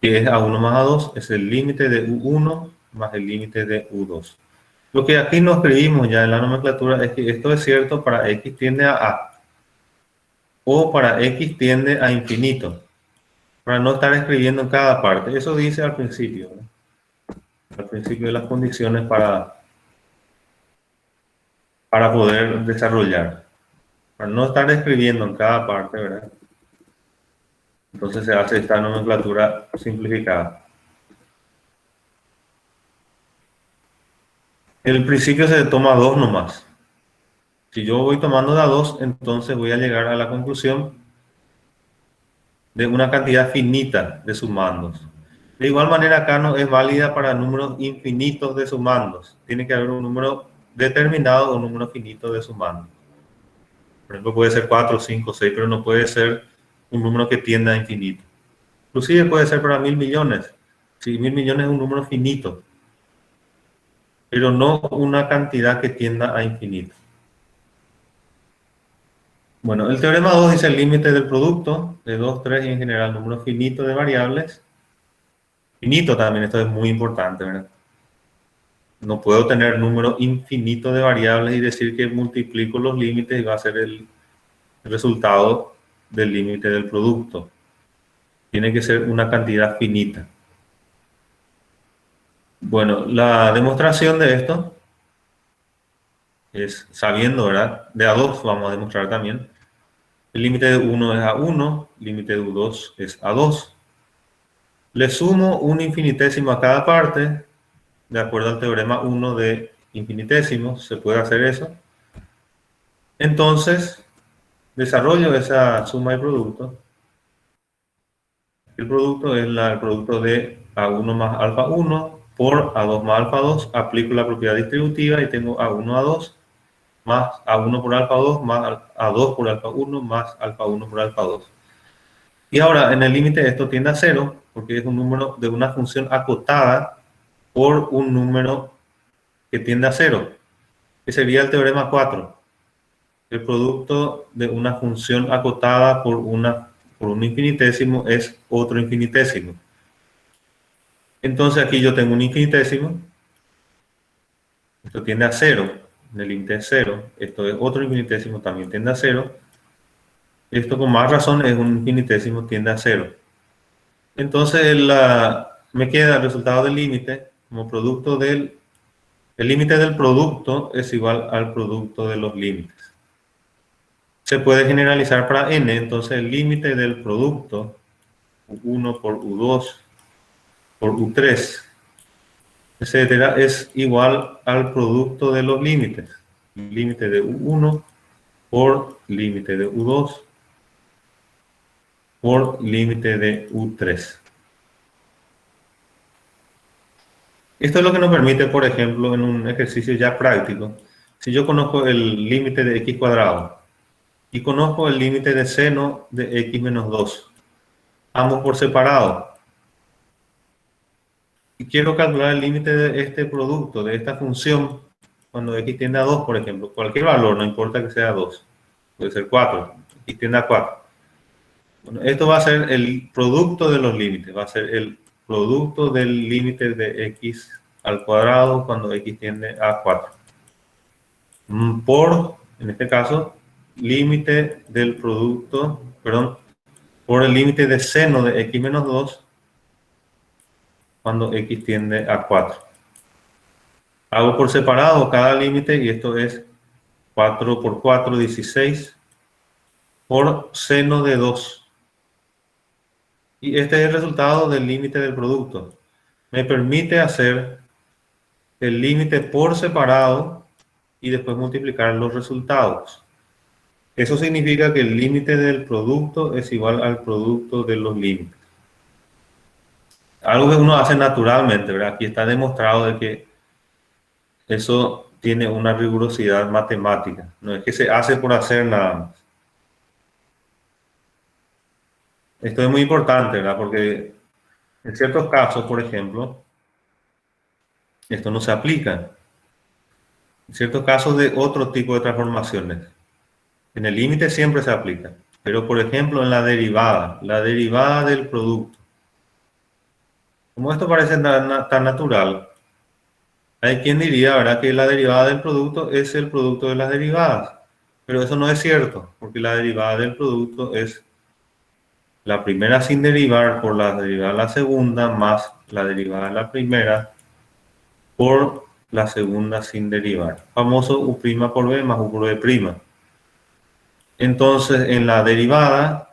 Que es A1 más A2 es el límite de U1 más el límite de U2. Lo que aquí no escribimos ya en la nomenclatura es que esto es cierto para x tiende a o para x tiende a infinito, para no estar escribiendo en cada parte. Eso dice al principio, ¿no? Al principio de las condiciones para poder desarrollar, para no estar escribiendo en cada parte, ¿verdad? Entonces se hace esta nomenclatura simplificada. El principio se toma 2 nomás. Si yo voy tomando de a 2, entonces voy a llegar a la conclusión de una cantidad finita de sumandos. De igual manera acá no es válida para números infinitos de sumandos. Tiene que haber un número determinado o un número finito de sumandos. Por ejemplo, puede ser 4, 5, 6, pero no puede ser un número que tienda a infinito. Inclusive puede ser para 1000 millones. Si 1000 millones es un número finito, pero no una cantidad que tienda a infinito. Bueno, el teorema 2 dice el límite del producto de 2, 3 y en general número finito de variables. Finito también, esto es muy importante, ¿verdad? No puedo tener número infinito de variables y decir que multiplico los límites y va a ser el resultado del límite del producto. Tiene que ser una cantidad finita. Bueno, la demostración de esto es sabiendo, ¿verdad? De A2 vamos a demostrar también. El límite de 1 es A1, el límite de U2 es A2. Le sumo un infinitésimo a cada parte, de acuerdo al teorema 1 de infinitésimos, se puede hacer eso. Entonces, desarrollo esa suma de producto. El producto es el producto de A1 más alfa 1 por A2 más alfa 2. Aplico la propiedad distributiva y tengo A1, A2 más A1 por alfa 2 más A2 por alfa 1 más alfa 1 por alfa 2. Y ahora en el límite esto tiende a 0 porque es un número de una función acotada por un número que tiende a 0, que sería el teorema 4. El producto de una función acotada por un infinitésimo es otro infinitésimo. Entonces aquí yo tengo un infinitésimo, esto tiende a 0, en el límite es 0, esto es otro infinitésimo, también tiende a 0, esto con más razón es un infinitésimo, tiende a 0. Entonces me queda el resultado del límite como producto del... El límite del producto es igual al producto de los límites. Se puede generalizar para n, entonces el límite del producto, U1 por U2 por U3, etcétera, es igual al producto de los límites. Límite de U1 por límite de U2 por límite de U3. Esto es lo que nos permite, por ejemplo, en un ejercicio ya práctico, si yo conozco el límite de x cuadrado y conozco el límite de seno de x menos 2, ambos por separado, y quiero calcular el límite de este producto, de esta función, cuando x tiende a 2, por ejemplo, cualquier valor, no importa que sea 2, puede ser 4, x tiende a 4. Bueno, esto va a ser el producto de los límites, va a ser el producto del límite de x al cuadrado cuando x tiende a 4. Por, en este caso, límite del producto, perdón, por el límite de seno de x menos 2 cuando x tiende a 4. Hago por separado cada límite y esto es 4 por 4, 16 por seno de 2. Y este es el resultado del límite del producto. Me permite hacer el límite por separado y después multiplicar los resultados. Eso significa que el límite del producto es igual al producto de los límites. Algo que uno hace naturalmente, ¿verdad? Aquí está demostrado de que eso tiene una rigurosidad matemática. No es que se hace por hacer nada más. Esto es muy importante, ¿verdad? Porque en ciertos casos, por ejemplo, esto no se aplica. En ciertos casos de otro tipo de transformaciones. En el límite siempre se aplica. Pero, por ejemplo, en la derivada del producto. Como esto parece tan natural, hay quien diría, ¿verdad?, que la derivada del producto es el producto de las derivadas. Pero eso no es cierto, porque la derivada del producto es la primera sin derivar por la derivada de la segunda más la derivada de la primera por la segunda sin derivar. Famoso U' por B más U por B'. Entonces, en la derivada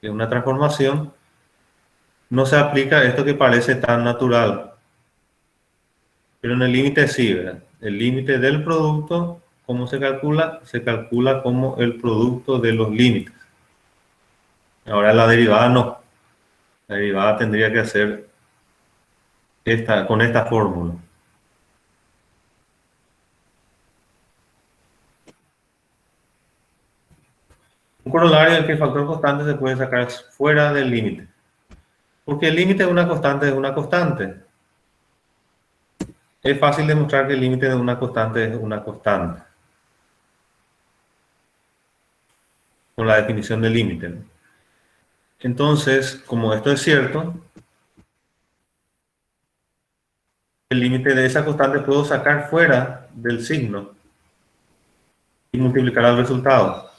de una transformación, no se aplica esto que parece tan natural. Pero en el límite sí, ¿verdad? El límite del producto, ¿cómo se calcula? Se calcula como el producto de los límites. Ahora la derivada no. La derivada tendría que hacer con esta fórmula. Un corolario es que el factor constante se puede sacar fuera del límite. Porque el límite de una constante es una constante. Es fácil demostrar que el límite de una constante es una constante. Con la definición del límite, ¿no? Entonces, como esto es cierto, el límite de esa constante puedo sacar fuera del signo y multiplicar el resultado.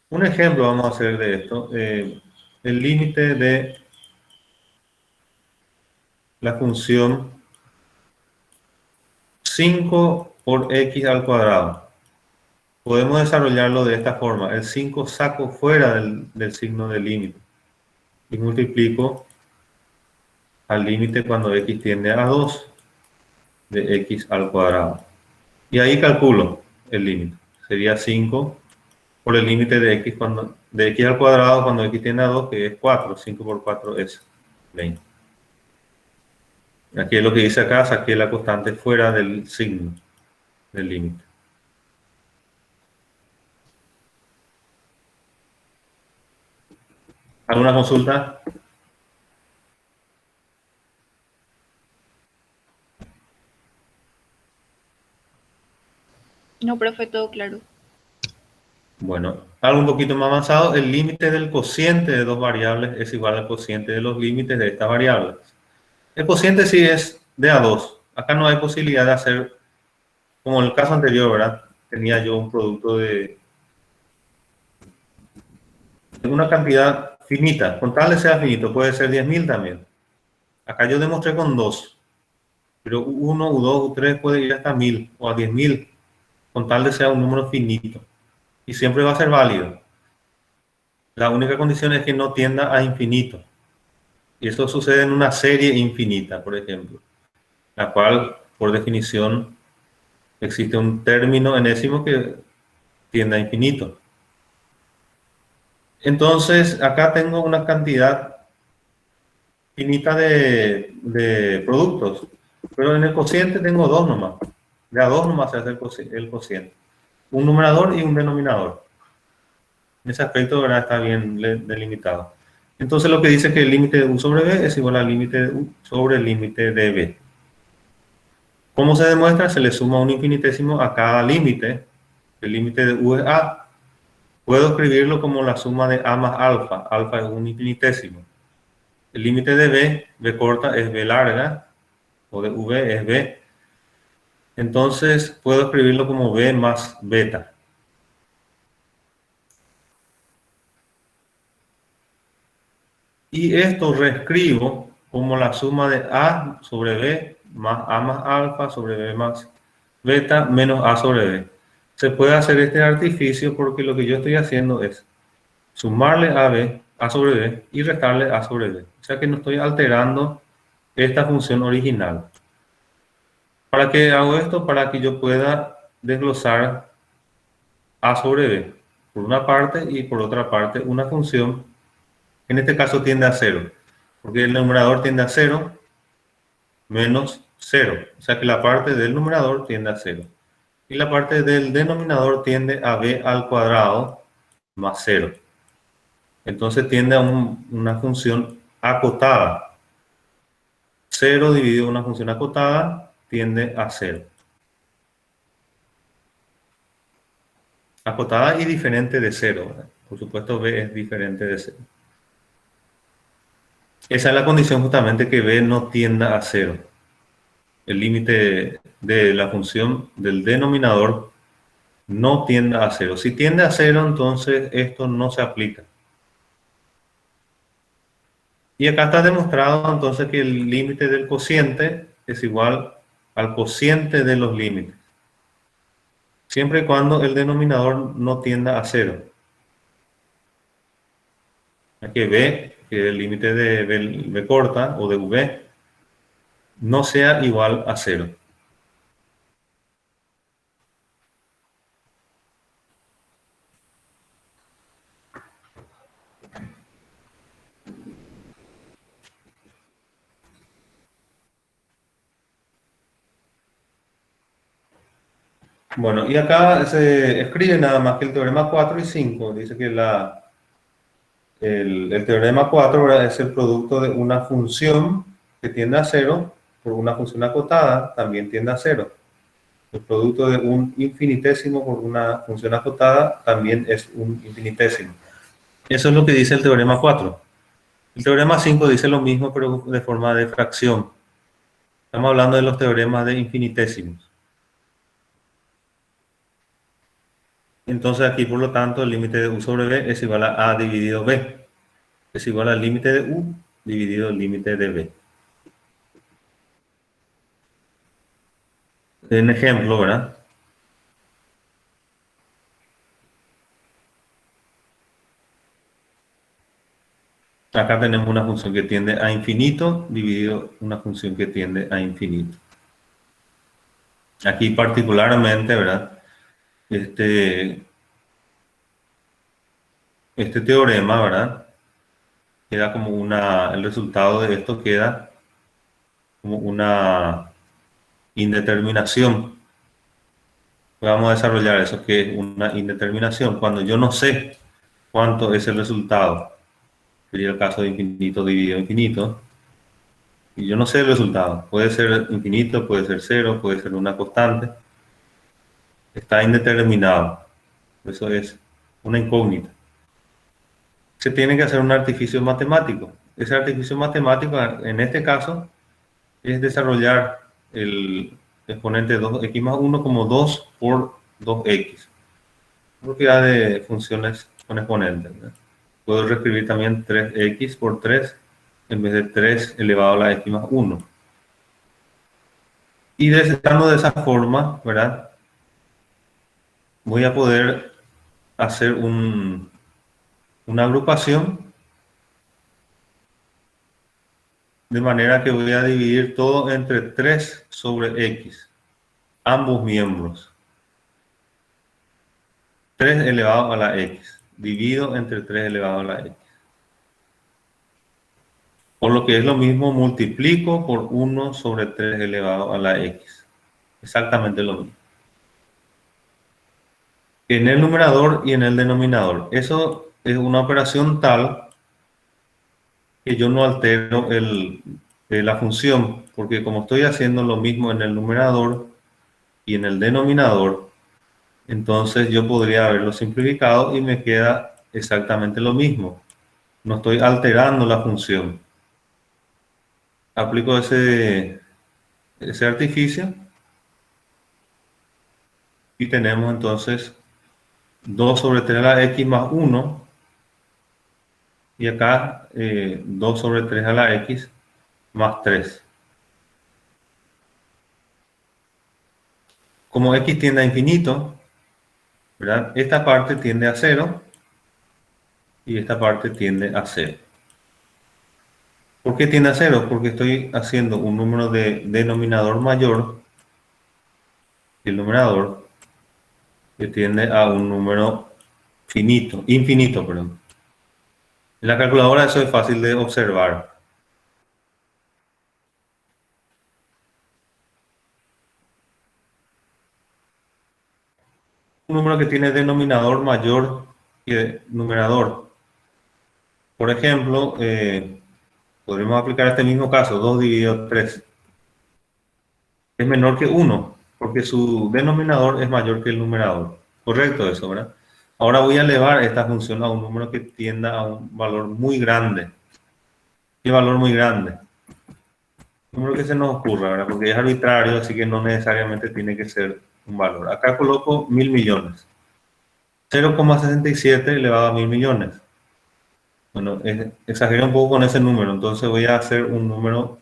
Un ejemplo vamos a hacer de esto. El límite de la función 5 por x al cuadrado. Podemos desarrollarlo de esta forma. El 5 saco fuera del signo del límite y multiplico al límite cuando x tiende a 2 de x al cuadrado. Y ahí calculo el límite. Sería 5 por el límite de x al cuadrado cuando x tiende a 2, que es 4. 5 por 4 es 20. Aquí es lo que dice acá, saqué la constante fuera del signo del límite. ¿Alguna consulta?
No, profe, todo claro.
Bueno, algo un poquito más avanzado, el límite del cociente de dos variables es igual al cociente de los límites de estas variables. El cociente sí es de A2. Acá no hay posibilidad de hacer, como en el caso anterior, ¿verdad? Tenía yo un producto de una cantidad finita, con tal de sea finito, puede ser 10.000 también. Acá yo demostré con 2, pero U1, U2, U3 puede ir hasta 1.000 o a 10.000, con tal de sea un número finito. Y siempre va a ser válido. La única condición es que no tienda a infinito. Y eso sucede en una serie infinita, por ejemplo, la cual, por definición, existe un término enésimo que tiende a infinito. Entonces, acá tengo una cantidad finita de productos, pero en el cociente tengo dos nomás. De a dos nomás se hace el cociente. Un numerador y un denominador. En ese aspecto, ¿verdad? Está bien delimitado. Entonces, lo que dice que el límite de U sobre B es igual al límite de U sobre el límite de B. ¿Cómo se demuestra? Se le suma un infinitésimo a cada límite. El límite de U es A. Puedo escribirlo como la suma de A más alfa. Alfa es un infinitésimo. El límite de B, B corta, es B larga, o de V es B. Entonces, puedo escribirlo como B más beta. Y esto reescribo como la suma de A sobre B más A más alfa sobre B más beta menos A sobre B. Se puede hacer este artificio porque lo que yo estoy haciendo es sumarle a B, A sobre B, y restarle A sobre B. O sea que no estoy alterando esta función original. ¿Para qué hago esto? Para que yo pueda desglosar A sobre B por una parte y por otra parte una función que en este caso tiende a 0, porque el numerador tiende a 0 menos 0. O sea que la parte del numerador tiende a 0. Y la parte del denominador tiende a b al cuadrado más 0. Entonces tiende a una función acotada. 0 dividido en una función acotada tiende a 0. Acotada y diferente de 0, ¿verdad? Por supuesto, b es diferente de 0. Esa es la condición justamente que b no tienda a 0. El límite de la función del denominador no tienda a 0. Si tiende a 0, entonces esto no se aplica. Y acá está demostrado entonces que el límite del cociente es igual al cociente de los límites, siempre y cuando el denominador no tienda a 0. Aquí b, que el límite de b corta o de v, no sea igual a 0. Bueno, y acá se escribe nada más que el teorema 4 y 5. Dice que el teorema 4, ¿verdad?, es el producto de una función que tiende a 0 por una función acotada, también tiende a 0. El producto de un infinitésimo por una función acotada también es un infinitésimo. Eso es lo que dice el teorema 4. El teorema 5 dice lo mismo, pero de forma de fracción. Estamos hablando de los teoremas de infinitésimos. Entonces aquí, por lo tanto, el límite de U sobre B es igual a dividido B. Es igual al límite de U dividido el límite de B. En ejemplo, ¿verdad? Acá tenemos una función que tiende a infinito dividido una función que tiende a infinito. Aquí particularmente, ¿verdad?, este teorema, ¿verdad?, queda como el resultado de esto queda como una indeterminación. Vamos a desarrollar eso, que es una indeterminación, cuando yo no sé cuánto es el resultado. Sería el caso de infinito dividido infinito. Y yo no sé el resultado. Puede ser infinito, puede ser cero, puede ser una constante. Está indeterminado. Eso es una incógnita. Se tiene que hacer un artificio matemático. Ese artificio matemático, en este caso, es desarrollar el exponente 2x más 1 como 2 por 2x. Propiedad de funciones con exponentes, ¿verdad? Puedo reescribir también 3x por 3 en vez de 3 elevado a la x más 1. Y estando de esa forma, ¿verdad? Voy a poder hacer una agrupación de manera que voy a dividir todo entre 3 sobre x, ambos miembros. 3 elevado a la x, divido entre 3 elevado a la x. Por lo que es lo mismo, multiplico por 1 sobre 3 elevado a la x. Exactamente lo mismo. En el numerador y en el denominador. Eso es una operación tal que yo no altero la función, porque como estoy haciendo lo mismo en el numerador y en el denominador, entonces yo podría haberlo simplificado y me queda exactamente lo mismo. No estoy alterando la función. Aplico ese artificio y tenemos entonces 2 sobre 3 a la x más 1 y acá 2 sobre 3 a la x más 3. Como x tiende a infinito, ¿verdad? Esta parte tiende a 0 y esta parte tiende a 0. ¿Por qué tiende a 0? Porque estoy haciendo un número de denominador mayor que el numerador, que tiende a un número infinito, perdón. En la calculadora eso es fácil de observar. Un número que tiene denominador mayor que numerador. Por ejemplo, podríamos aplicar este mismo caso, 2 dividido 3. Es menor que 1, porque su denominador es mayor que el numerador. Correcto eso, ¿verdad? Ahora voy a elevar esta función a un número que tienda a un valor muy grande. ¿Qué valor muy grande? Un número que se nos ocurra, ¿verdad? Porque es arbitrario, así que no necesariamente tiene que ser un valor. Acá coloco 1000 millones. 0,67 elevado a 1000 millones. Bueno, exagero un poco con ese número, entonces voy a hacer un número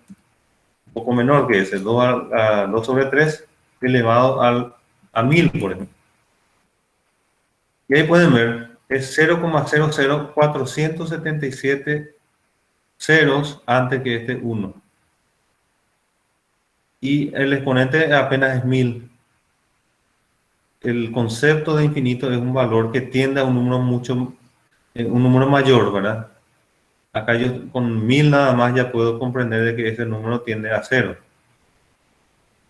un poco menor que ese, 2 sobre 3 elevado a 1000, por ejemplo. Y ahí pueden ver, es 0,00477 ceros antes que este 1. Y el exponente apenas es 1000. El concepto de infinito es un valor que tiende a un número un número mayor, ¿verdad? Acá yo con 1000 nada más ya puedo comprender de que ese número tiende a 0.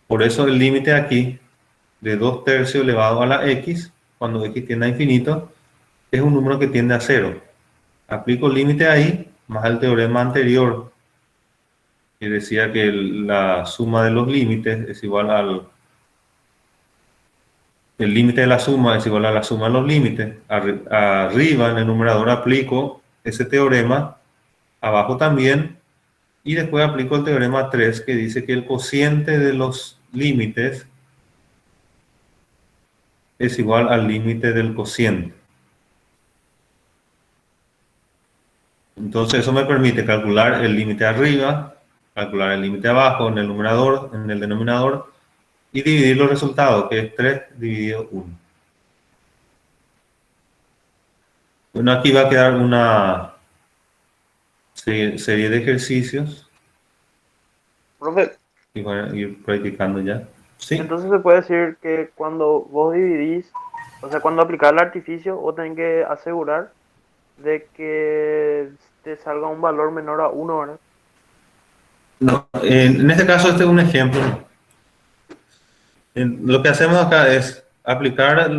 Por eso el límite aquí de 2 tercios elevado a la x, cuando x tiende a infinito, es un número que tiende a 0. Aplico el límite ahí, más el teorema anterior, que decía que la suma de los límites es igual el límite de la suma es igual a la suma de los límites. Arriba en el numerador aplico ese teorema, abajo también, y después aplico el teorema 3 que dice que el cociente de los límites es igual al límite del cociente. Entonces eso me permite calcular el límite arriba, calcular el límite abajo en el numerador, en el denominador, y dividir los resultados, que es 3 dividido 1. Bueno, aquí va a quedar una serie de ejercicios
Profe,
y voy a ir practicando ya. ¿Sí?
entonces se puede decir que cuando vos dividís, o sea, cuando aplicás el artificio, vos tenés que asegurar de que te salga un valor menor a 1, ¿verdad?
No, en este caso este es un ejemplo. Lo que hacemos acá es aplicar,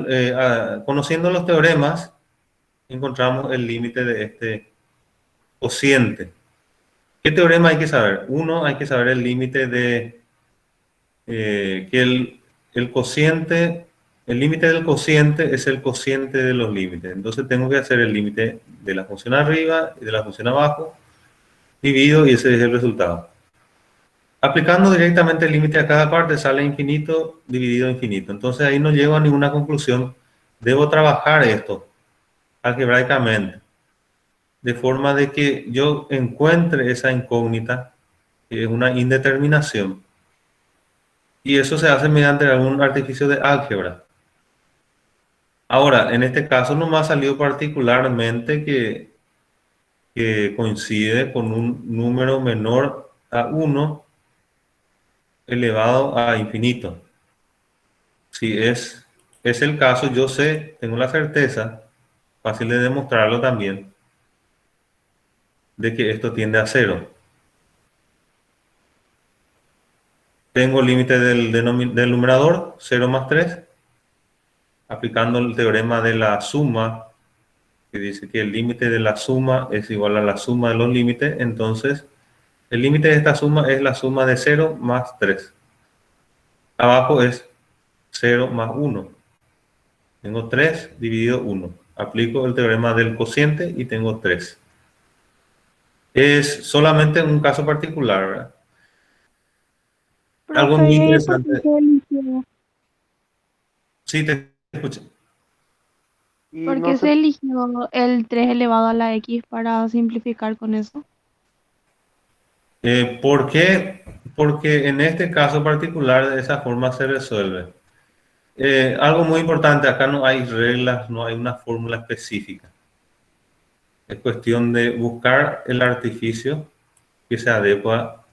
conociendo los teoremas, encontramos el límite de cociente. ¿Qué teorema hay que saber? Uno, hay que saber el límite de que el cociente, el límite del cociente es el cociente de los límites. Entonces tengo que hacer el límite de la función arriba y de la función abajo, divido y ese es el resultado. Aplicando directamente el límite a cada parte sale infinito dividido infinito. Entonces ahí no llego a ninguna conclusión. Debo trabajar esto algebraicamente, de forma de que yo encuentre esa incógnita, que es una indeterminación. Y eso se hace mediante algún artificio de álgebra. Ahora, en este caso no me ha salido particularmente que coincide con un número menor a 1 elevado a infinito. Si es el caso, yo sé, tengo la certeza, fácil de demostrarlo también, de que esto tiende a 0. Tengo el límite del numerador, 0 más 3, aplicando el teorema de la suma, que dice que el límite de la suma es igual a la suma de los límites. Entonces, el límite de esta suma es la suma de 0 más 3. Abajo es 0 más 1. Tengo 3 dividido 1. Aplico el teorema del cociente y tengo 3. Es solamente un caso particular, ¿verdad? Algo muy interesante. Sí, te escucho.
Y
¿Por
no
qué
sé,
se eligió el 3 elevado a la x para simplificar con eso?
¿Por qué? Porque en este caso particular de esa forma se resuelve. Algo muy importante, acá no hay reglas, no hay una fórmula específica. Es cuestión de buscar el artificio que se adecua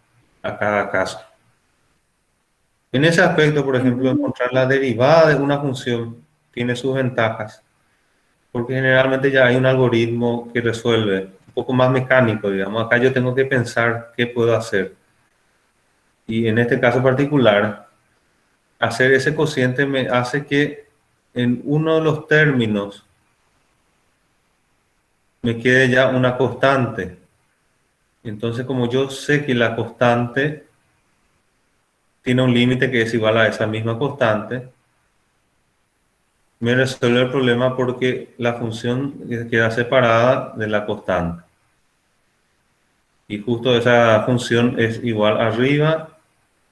a cada caso. En ese aspecto, por ejemplo, encontrar la derivada de una función tiene sus ventajas, porque generalmente ya hay un algoritmo que resuelve, un poco más mecánico, digamos. Acá yo tengo que pensar qué puedo hacer. Y en este caso particular, hacer ese cociente me hace que en uno de los términos me quede ya una constante. Entonces, como yo sé que la constante tiene un límite que es igual a esa misma constante, me resuelve el problema porque la función queda separada de la constante. Y justo esa función es igual arriba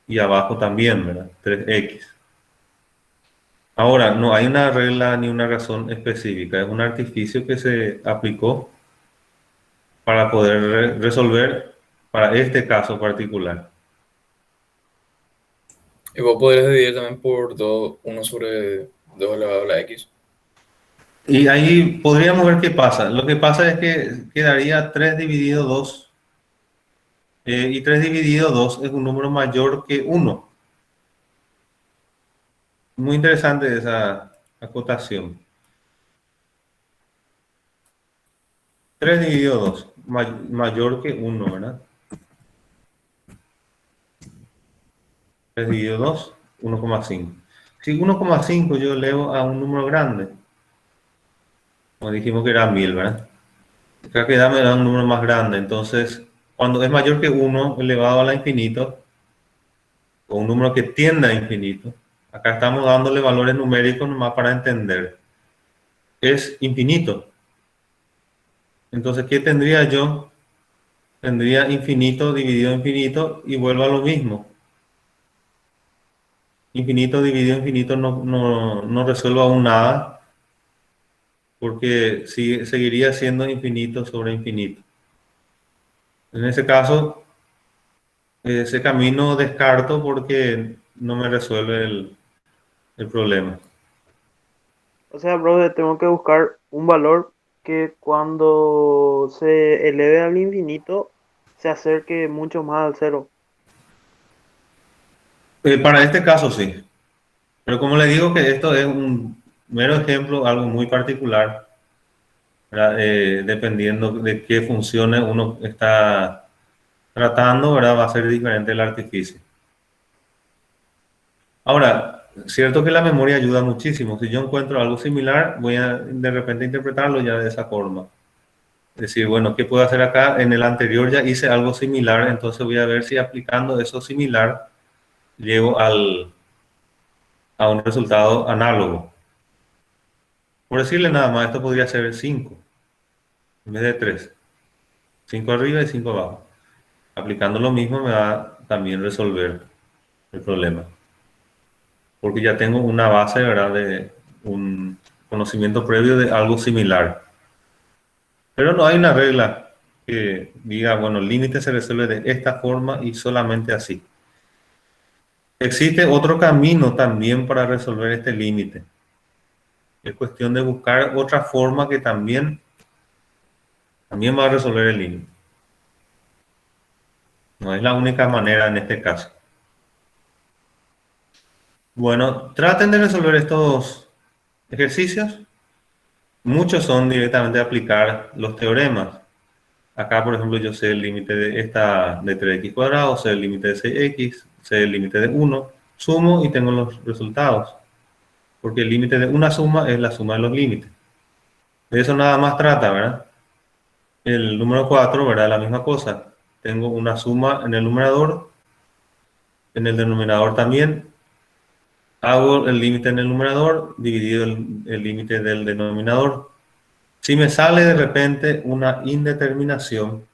y abajo también, ¿verdad? 3x. Ahora, no hay una regla ni una razón específica, es un artificio que se aplicó para poder resolver para este caso particular.
Y vos podrías dividir también por 2, 1 sobre 2 elevado a la x.
Y ahí podríamos ver qué pasa. Lo que pasa es que quedaría 3 dividido 2. Y 3 dividido 2 es un número mayor que 1. Muy interesante esa acotación. 3 dividido 2, mayor que 1, ¿verdad? 3 dividido 2, 1,5. Si 1,5 yo elevo a un número grande, como dijimos que era 1000, ¿verdad? Acá que me da un número más grande. Entonces, cuando es mayor que 1 elevado a la infinito, o un número que tiende a infinito, acá estamos dándole valores numéricos nomás para entender. Es infinito. Entonces, ¿qué tendría yo? Tendría infinito dividido infinito y vuelvo a lo mismo. Infinito dividido infinito no resuelve aún nada, porque seguiría siendo infinito sobre infinito. En ese caso, ese camino descarto porque no me resuelve el problema.
o sea, brother, tengo que buscar un valor que cuando se eleve al infinito se acerque mucho más al cero.
Para este caso sí, pero como le digo que esto es un mero ejemplo, algo muy particular, ¿verdad? Dependiendo de qué funciones uno está tratando, ¿verdad? Va a ser diferente el artificio. Ahora, cierto que la memoria ayuda muchísimo. Si yo encuentro algo similar, voy a de repente interpretarlo ya de esa forma. decir, bueno, ¿qué puedo hacer acá? En el anterior ya hice algo similar, entonces voy a ver si aplicando eso similar llego a un resultado análogo. Por decirle nada más, esto podría ser 5 en vez de 3. 5 arriba y 5 abajo. Aplicando lo mismo me va a también resolver el problema. Porque ya tengo una base, ¿verdad? De un conocimiento previo de algo similar. Pero no hay una regla que diga, bueno, el límite se resuelve de esta forma y solamente así. Existe otro camino también para resolver este límite. Es cuestión de buscar otra forma que también va a resolver el límite. No es la única manera en este caso. Bueno, traten de resolver estos ejercicios. Muchos son directamente de aplicar los teoremas. Acá, por ejemplo, yo sé el límite de esta de 3x cuadrado, sé el límite de 6x, sé el límite de 1, sumo y tengo los resultados. Porque el límite de una suma es la suma de los límites. De eso nada más trata, ¿verdad? El número 4, ¿verdad? La misma cosa. Tengo una suma en el numerador, en el denominador también. Hago el límite en el numerador, dividido el límite del denominador. Si me sale de repente una indeterminación,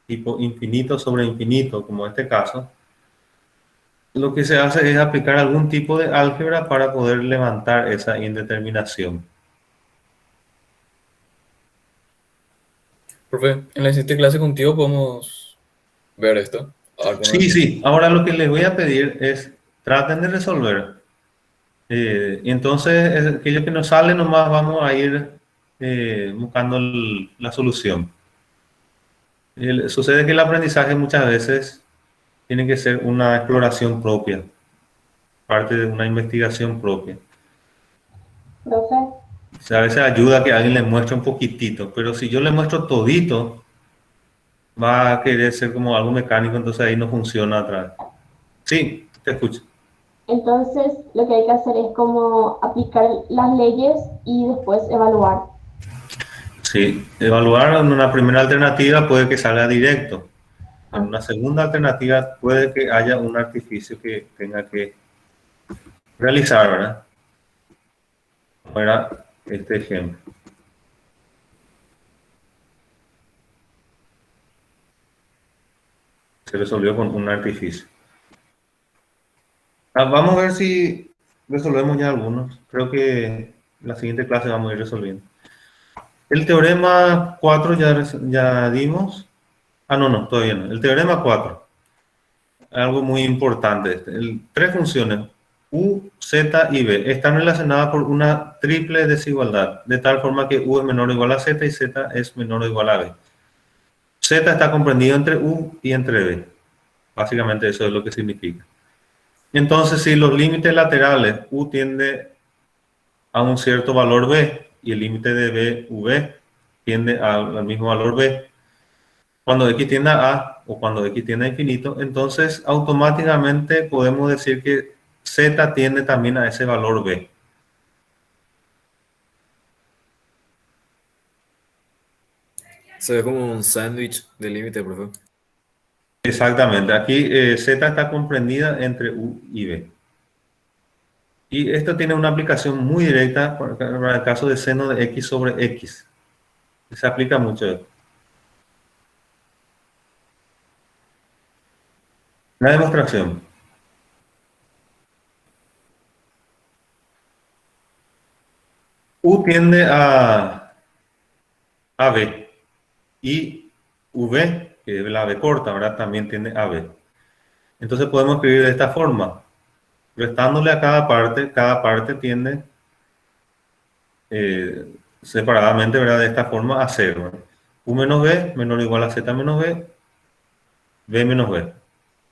tipo infinito sobre infinito, como este caso, lo que se hace es aplicar algún tipo de álgebra para poder levantar esa indeterminación.
Profe, en la siguiente clase contigo podemos ver esto.
Sí, sí. Ahora lo que les voy a pedir es traten de resolver. Y entonces, aquello que nos sale, nomás vamos a ir buscando la solución. Sucede que el aprendizaje muchas veces tiene que ser una exploración propia, parte de una investigación propia.
Profe,
O sea, a veces ayuda que alguien le muestre un poquitito, pero si yo le muestro todito, va a querer ser como algo mecánico, entonces ahí no funciona atrás. Sí, te escucho.
entonces lo que hay que hacer es como aplicar las leyes y después evaluar.
Sí, evaluar en una primera alternativa puede que salga directo. En una segunda alternativa puede que haya un artificio que tenga que realizar, ¿verdad? Para este ejemplo. Se resolvió con un artificio. Vamos a ver si resolvemos ya algunos. Creo que en la siguiente clase vamos a ir resolviendo. El teorema 4 ya dimos. No, todavía no. El teorema 4. Algo muy importante. Tres funciones, U, Z y B, están relacionadas por una triple desigualdad, de tal forma que U es menor o igual a Z y Z es menor o igual a B. Z está comprendido entre U y entre B. Básicamente eso es lo que significa. Entonces, si los límites laterales U tiende a un cierto valor B y el límite de B, UB, tiende al mismo valor B, cuando X tiende a A o cuando X tiende a infinito, entonces automáticamente podemos decir que Z tiende también a ese valor B.
Se ve como un sándwich de límite, profe.
Exactamente, aquí Z está comprendida entre U y B. Y esto tiene una aplicación muy directa para el caso de seno de X sobre X. Se aplica mucho esto. La demostración. U tiende a B y V, que es la B corta, ¿verdad? También tiende a B. Entonces podemos escribir de esta forma. Restándole a cada parte tiende separadamente, ¿verdad? De esta forma a 0. ¿Verdad? U menos B menor o igual a Z menos B, B menos B.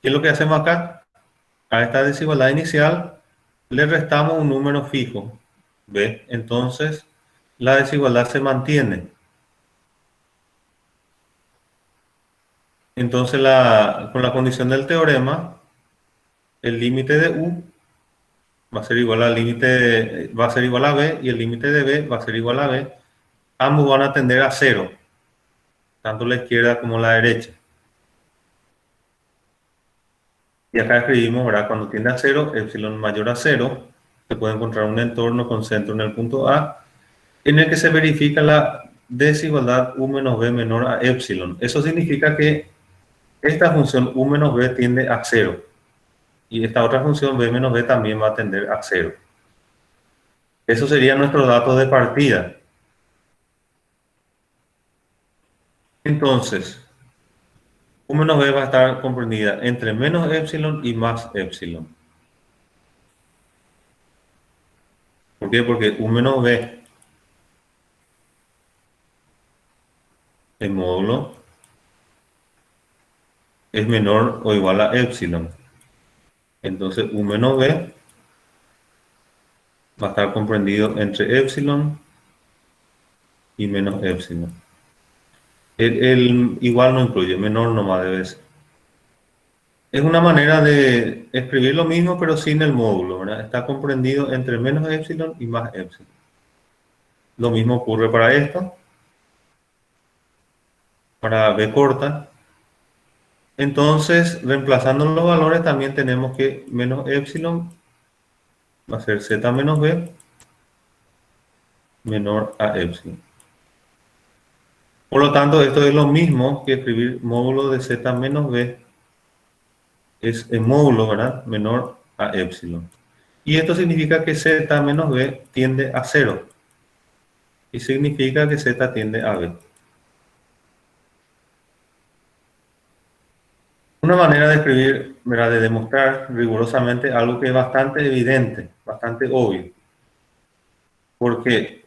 ¿Qué es lo que hacemos acá? A esta desigualdad inicial le restamos un número fijo, B. Entonces la desigualdad se mantiene. Entonces con la condición del teorema, el límite de U va a ser igual al límite, va a ser igual a B y el límite de B va a ser igual a B ambos van a tender a 0, tanto la izquierda como la derecha. Y acá escribimos, ¿verdad? Cuando tiende a 0, epsilon mayor a 0, se puede encontrar un entorno con centro en el punto A, en el que se verifica la desigualdad u menos b menor a epsilon. Eso significa que esta función u menos b tiende a 0. Y esta otra función b menos b también va a tender a 0. Eso sería nuestro dato de partida. Entonces, u menos b va a estar comprendida entre menos epsilon y más epsilon. ¿Por qué? Porque u menos b, el módulo, es menor o igual a epsilon. Entonces, u menos b va a estar comprendido entre epsilon y menos epsilon. El igual no incluye, menor nomás debe ser. Es una manera de escribir lo mismo, pero sin el módulo, ¿verdad? Está comprendido entre menos epsilon y más epsilon. Lo mismo ocurre para esto, para b corta. Entonces, reemplazando los valores, también tenemos que menos epsilon va a ser z menos b menor a epsilon. Por lo tanto, esto es lo mismo que escribir módulo de z menos b es el módulo, ¿verdad? Menor a epsilon. Y esto significa que z menos b tiende a 0. Y significa que z tiende a b. Una manera de escribir, ¿verdad? De demostrar rigurosamente algo que es bastante evidente, bastante obvio. ¿Por qué?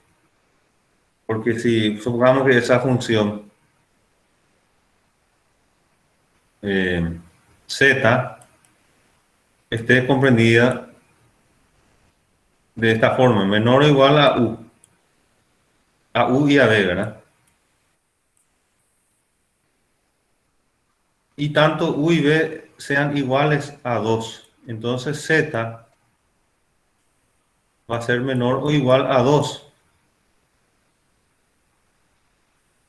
Porque si supongamos que esa función z esté comprendida de esta forma, menor o igual a u y a b, ¿verdad? Y tanto u y b sean iguales a 2. Entonces z va a ser menor o igual a 2.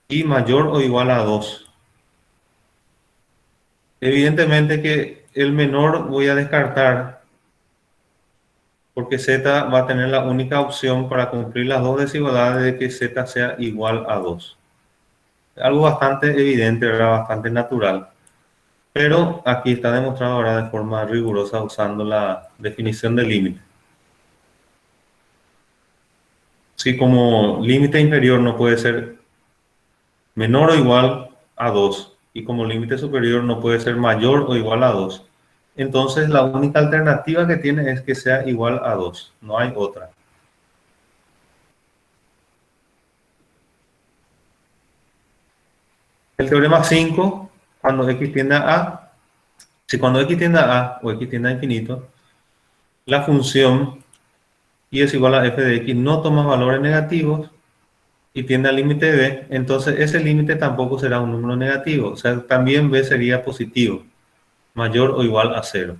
Y mayor o igual a 2. Evidentemente que el menor voy a descartar, porque z va a tener la única opción para cumplir las dos desigualdades de que z sea igual a 2. Algo bastante evidente, ¿verdad? Bastante natural. Pero aquí está demostrado ahora de forma rigurosa usando la definición de límite. Si como límite inferior no puede ser menor o igual a 2 y como límite superior no puede ser mayor o igual a 2, entonces la única alternativa que tiene es que sea igual a 2, no hay otra. El teorema 5, cuando x tiende a a, si cuando x tiende a a o x tiende a infinito, la función y es igual a f de x no toma valores negativos y tiende al límite b, entonces ese límite tampoco será un número negativo, o sea, también b sería positivo, mayor o igual a 0.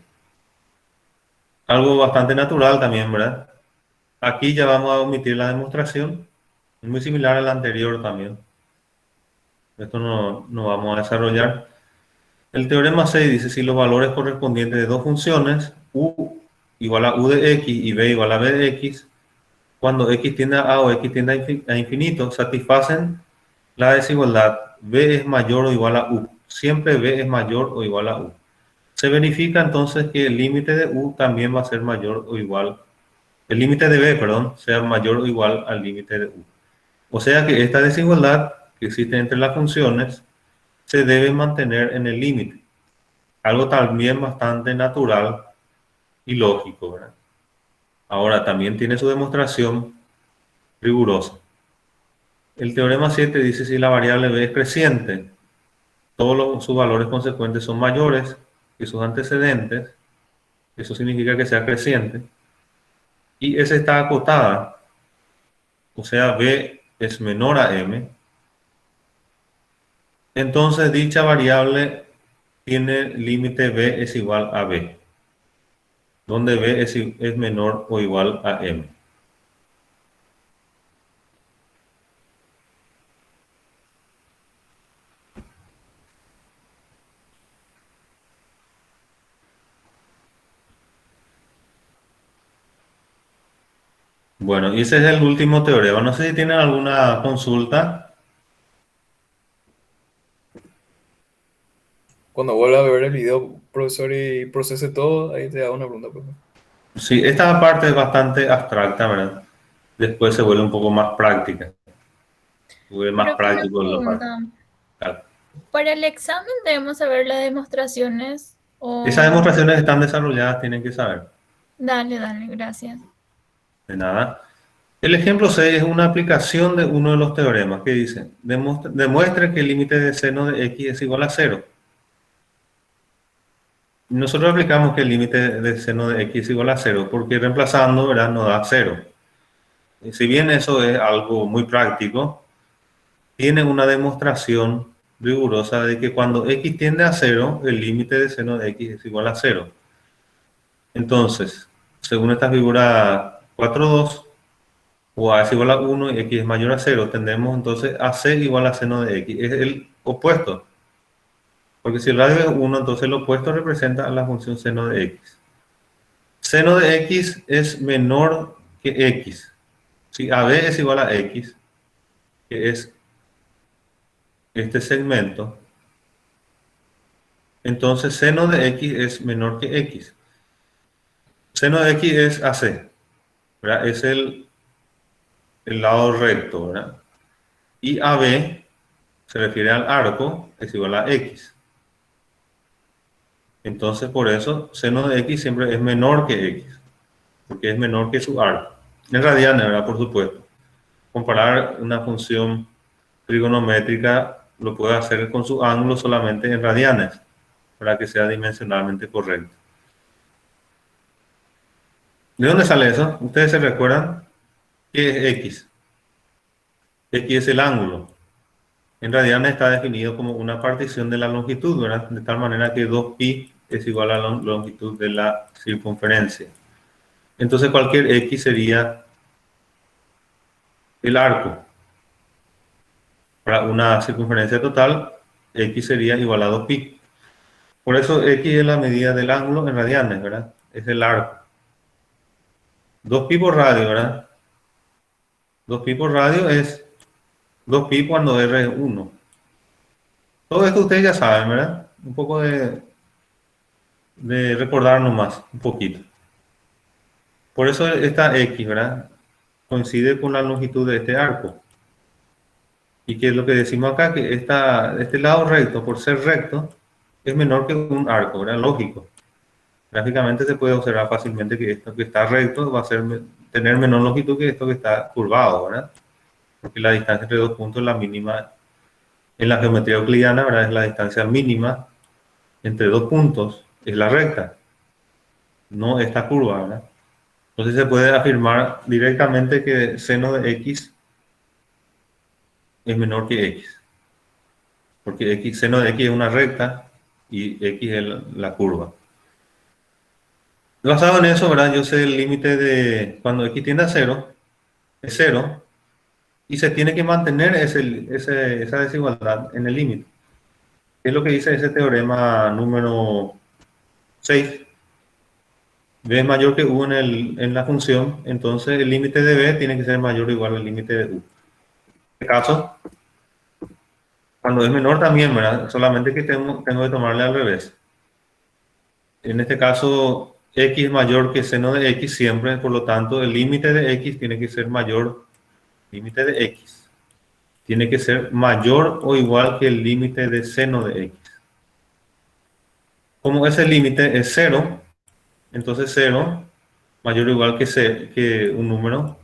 Algo bastante natural también, ¿verdad? Aquí ya vamos a omitir la demostración, muy similar a la anterior también. Esto no vamos a desarrollar. El teorema 6 dice si los valores correspondientes de dos funciones, u igual a u de x y b igual a b de x, cuando x tiende a o x tiende a infinito, satisfacen la desigualdad b es mayor o igual a u. Siempre b es mayor o igual a u. Se verifica entonces que el límite de u también va a ser mayor o igual, el límite de b, perdón, sea mayor o igual al límite de u. O sea que esta desigualdad que existe entre las funciones se debe mantener en el límite. Algo también bastante natural y lógico, ¿verdad? Ahora, también tiene su demostración rigurosa. El teorema 7 dice si la variable b es creciente, todos sus valores consecuentes son mayores que sus antecedentes, eso significa que sea creciente, y S está acotada, o sea, b es menor a m, entonces dicha variable tiene límite b es igual a b, donde b es menor o igual a m. Bueno, y ese es el último teorema. No sé si tienen alguna consulta.
Cuando vuelva a ver el video, profesor, y procese todo, ahí te hago una pregunta, profe.
Sí, esta parte es bastante abstracta, ¿verdad? Después se vuelve un poco más práctica. Se vuelve más
Profe, una
práctico la parte.
pregunta.
Claro.
¿Para el examen debemos saber las demostraciones o...?
Esas demostraciones están desarrolladas, tienen que saber.
Dale, dale, gracias.
De nada. El ejemplo 6 es una aplicación de uno de los teoremas que dice, demuestre que el límite de seno de x es igual a 0. Nosotros aplicamos que el límite de seno de x es igual a 0 porque reemplazando, ¿verdad?, nos da 0. Y si bien eso es algo muy práctico, tiene una demostración rigurosa de que cuando x tiende a 0, el límite de seno de x es igual a 0. Entonces, según esta figura 4.2, o a es igual a 1 y x es mayor a 0, tendremos entonces a c igual a seno de x. Es el opuesto. Porque si el radio es 1, entonces el opuesto representa a la función seno de x. Seno de x es menor que x. Si AB es igual a x, que es este segmento, entonces seno de x es menor que x. Seno de x es AC, ¿verdad? Es el lado recto, ¿verdad? Y AB se refiere al arco, es igual a x. Entonces, por eso, seno de x siempre es menor que x, porque es menor que su arco. En radianes, ¿verdad? Por supuesto. Comparar una función trigonométrica lo puede hacer con su ángulo solamente en radianes, para que sea dimensionalmente correcto. ¿De dónde sale eso? ¿Ustedes se recuerdan? ¿Qué es x? X es el ángulo. En radianes está definido como una partición de la longitud, ¿verdad? De tal manera que 2pi es igual a la longitud de la circunferencia. Entonces cualquier x sería el arco. Para una circunferencia total, x sería igual a 2pi. Por eso x es la medida del ángulo en radianes, ¿verdad? Es el arco. 2pi por radio, ¿verdad? 2pi por radio es 2pi cuando r es 1. Todo esto ustedes ya saben, ¿verdad? Un poco de recordarnos más, un poquito. Por eso esta x, ¿verdad?, coincide con la longitud de este arco. Y que es lo que decimos acá, que este lado recto, por ser recto, es menor que un arco, ¿verdad? Lógico. Gráficamente se puede observar fácilmente que esto que está recto va a tener menor longitud que esto que está curvado, ¿verdad? Porque la distancia entre dos puntos es la mínima. En la geometría euclidiana, ¿verdad?, es la distancia mínima entre dos puntos, es la recta, no esta curva, ¿verdad? Entonces se puede afirmar directamente que seno de x es menor que x, porque seno de x es una recta y x es la curva. Basado en eso, ¿verdad?, yo sé el límite de cuando x tiende a 0, es 0, y se tiene que mantener esa desigualdad en el límite. Es lo que dice ese teorema número 6. B es mayor que u en la función, entonces el límite de B tiene que ser mayor o igual al límite de u. En este caso, cuando es menor también, ¿verdad?, solamente que tengo que tomarle al revés. En este caso, x es mayor que seno de x siempre, por lo tanto, el límite de x tiene que ser mayor, límite de x, tiene que ser mayor o igual que el límite de seno de x. Como ese límite es 0, entonces 0 mayor o igual que un número,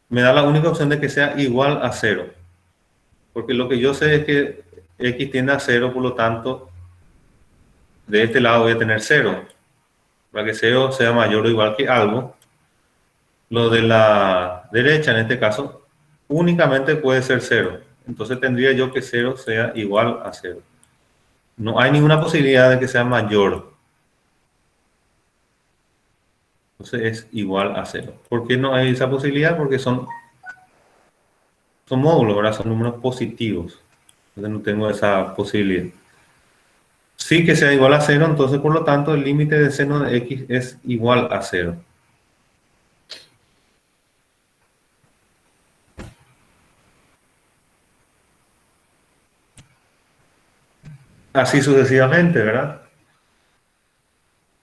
me da la única opción de que sea igual a 0. Porque lo que yo sé es que x tiende a 0, por lo tanto, de este lado voy a tener 0. Para que 0 sea mayor o igual que algo, lo de la derecha, en este caso, únicamente puede ser 0. Entonces tendría yo que 0 sea igual a 0. No hay ninguna posibilidad de que sea mayor. Entonces es igual a 0. ¿Por qué no hay esa posibilidad? Porque son módulos, ¿verdad? Son números positivos. Entonces no tengo esa posibilidad. Sí que sea igual a 0, entonces por lo tanto el límite de seno de x es igual a 0. Así sucesivamente, ¿verdad?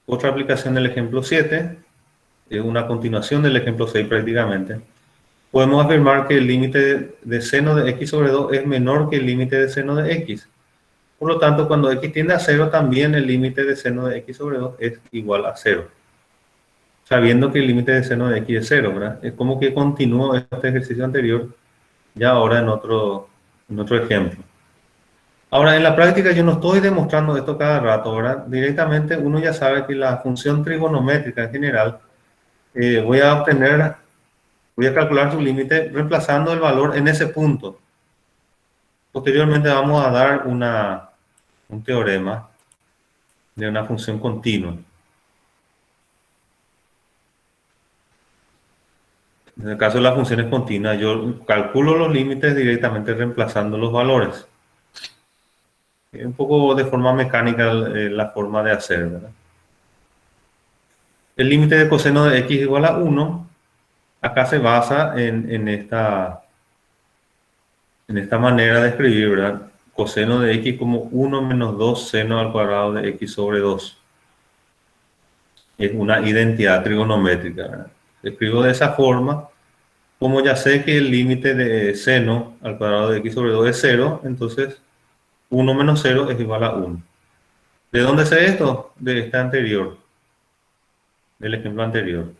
Otra aplicación del ejemplo 7 es una continuación del ejemplo 6 prácticamente. Podemos afirmar que el límite de seno de x sobre 2 es menor que el límite de seno de x. Por lo tanto, cuando x tiende a 0, también el límite de seno de x sobre 2 es igual a 0. Sabiendo que el límite de seno de x es 0, ¿verdad? Es como que continúo este ejercicio anterior, ya ahora en otro ejemplo. Ahora, en la práctica yo no estoy demostrando esto cada rato, ¿verdad? Directamente uno ya sabe que la función trigonométrica en general, voy a calcular su límite reemplazando el valor en ese punto. Posteriormente vamos a dar un teorema de una función continua. En el caso de las funciones continuas, yo calculo los límites directamente reemplazando los valores. Es un poco de forma mecánica la forma de hacer, ¿verdad? El límite de coseno de x igual a 1, acá se basa en esta manera de escribir, ¿verdad? Coseno de x como 1 menos 2 seno al cuadrado de x sobre 2. Es una identidad trigonométrica, ¿verdad? Escribo de esa forma. Como ya sé que el límite de seno al cuadrado de x sobre 2 es 0, entonces 1 menos 0 es igual a 1. ¿De dónde sé esto? De este anterior, del ejemplo anterior.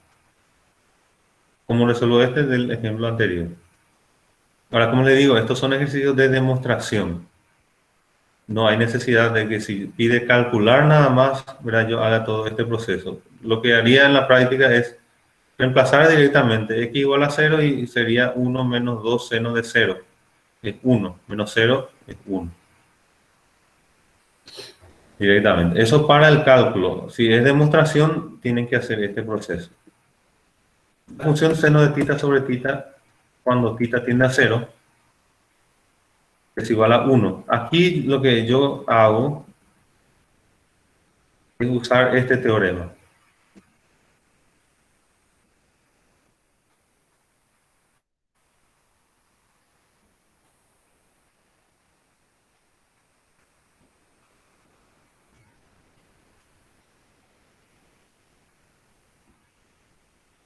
¿Cómo resuelvo este? Del ejemplo anterior. Ahora, como le digo, estos son ejercicios de demostración. No hay necesidad de que si pide calcular nada más, ¿verdad?, yo haga todo este proceso. Lo que haría en la práctica es reemplazar directamente x igual a 0 y sería 1 menos 2 seno de 0. Es 1, menos 0 es 1. Directamente. Eso para el cálculo. Si es demostración, tienen que hacer este proceso. La función seno de tita sobre tita, cuando tita tiende a 0, es igual a 1. Aquí lo que yo hago es usar este teorema.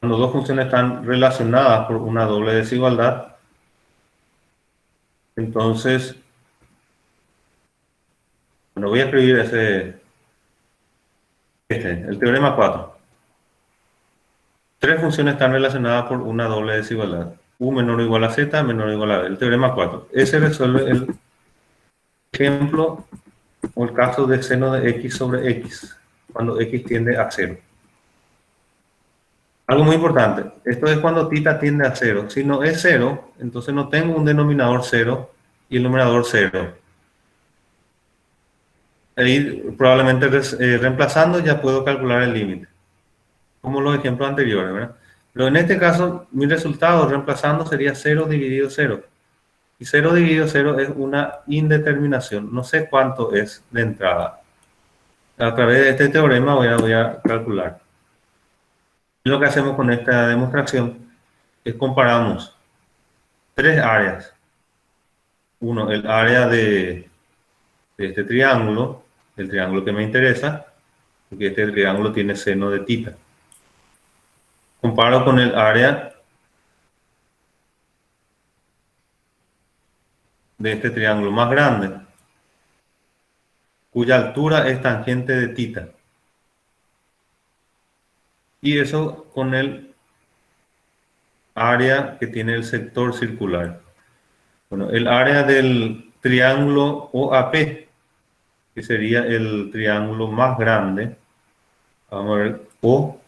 Cuando dos funciones están relacionadas por una doble desigualdad, entonces, bueno, voy a escribir el teorema 4. Tres funciones están relacionadas por una doble desigualdad. U menor o igual a z, menor o igual a b. El teorema 4. Ese resuelve el ejemplo o el caso de seno de x sobre x, cuando x tiende a 0. Algo muy importante, esto es cuando tita tiende a 0. Si no es 0, entonces no tengo un denominador 0 y el numerador 0. Ahí probablemente reemplazando ya puedo calcular el límite, como los ejemplos anteriores, ¿verdad? Pero en este caso, mi resultado reemplazando sería 0 dividido 0. Y 0 dividido 0 es una indeterminación. No sé cuánto es de entrada. A través de este teorema voy a calcular. Y lo que hacemos con esta demostración es comparamos tres áreas. Uno, el área de este triángulo, el triángulo que me interesa, porque este triángulo tiene seno de tita. Comparo con el área de este triángulo más grande, cuya altura es tangente de tita. Y eso con el área que tiene el sector circular. Bueno, el área del triángulo OAP, que sería el triángulo más grande. Vamos a ver, O.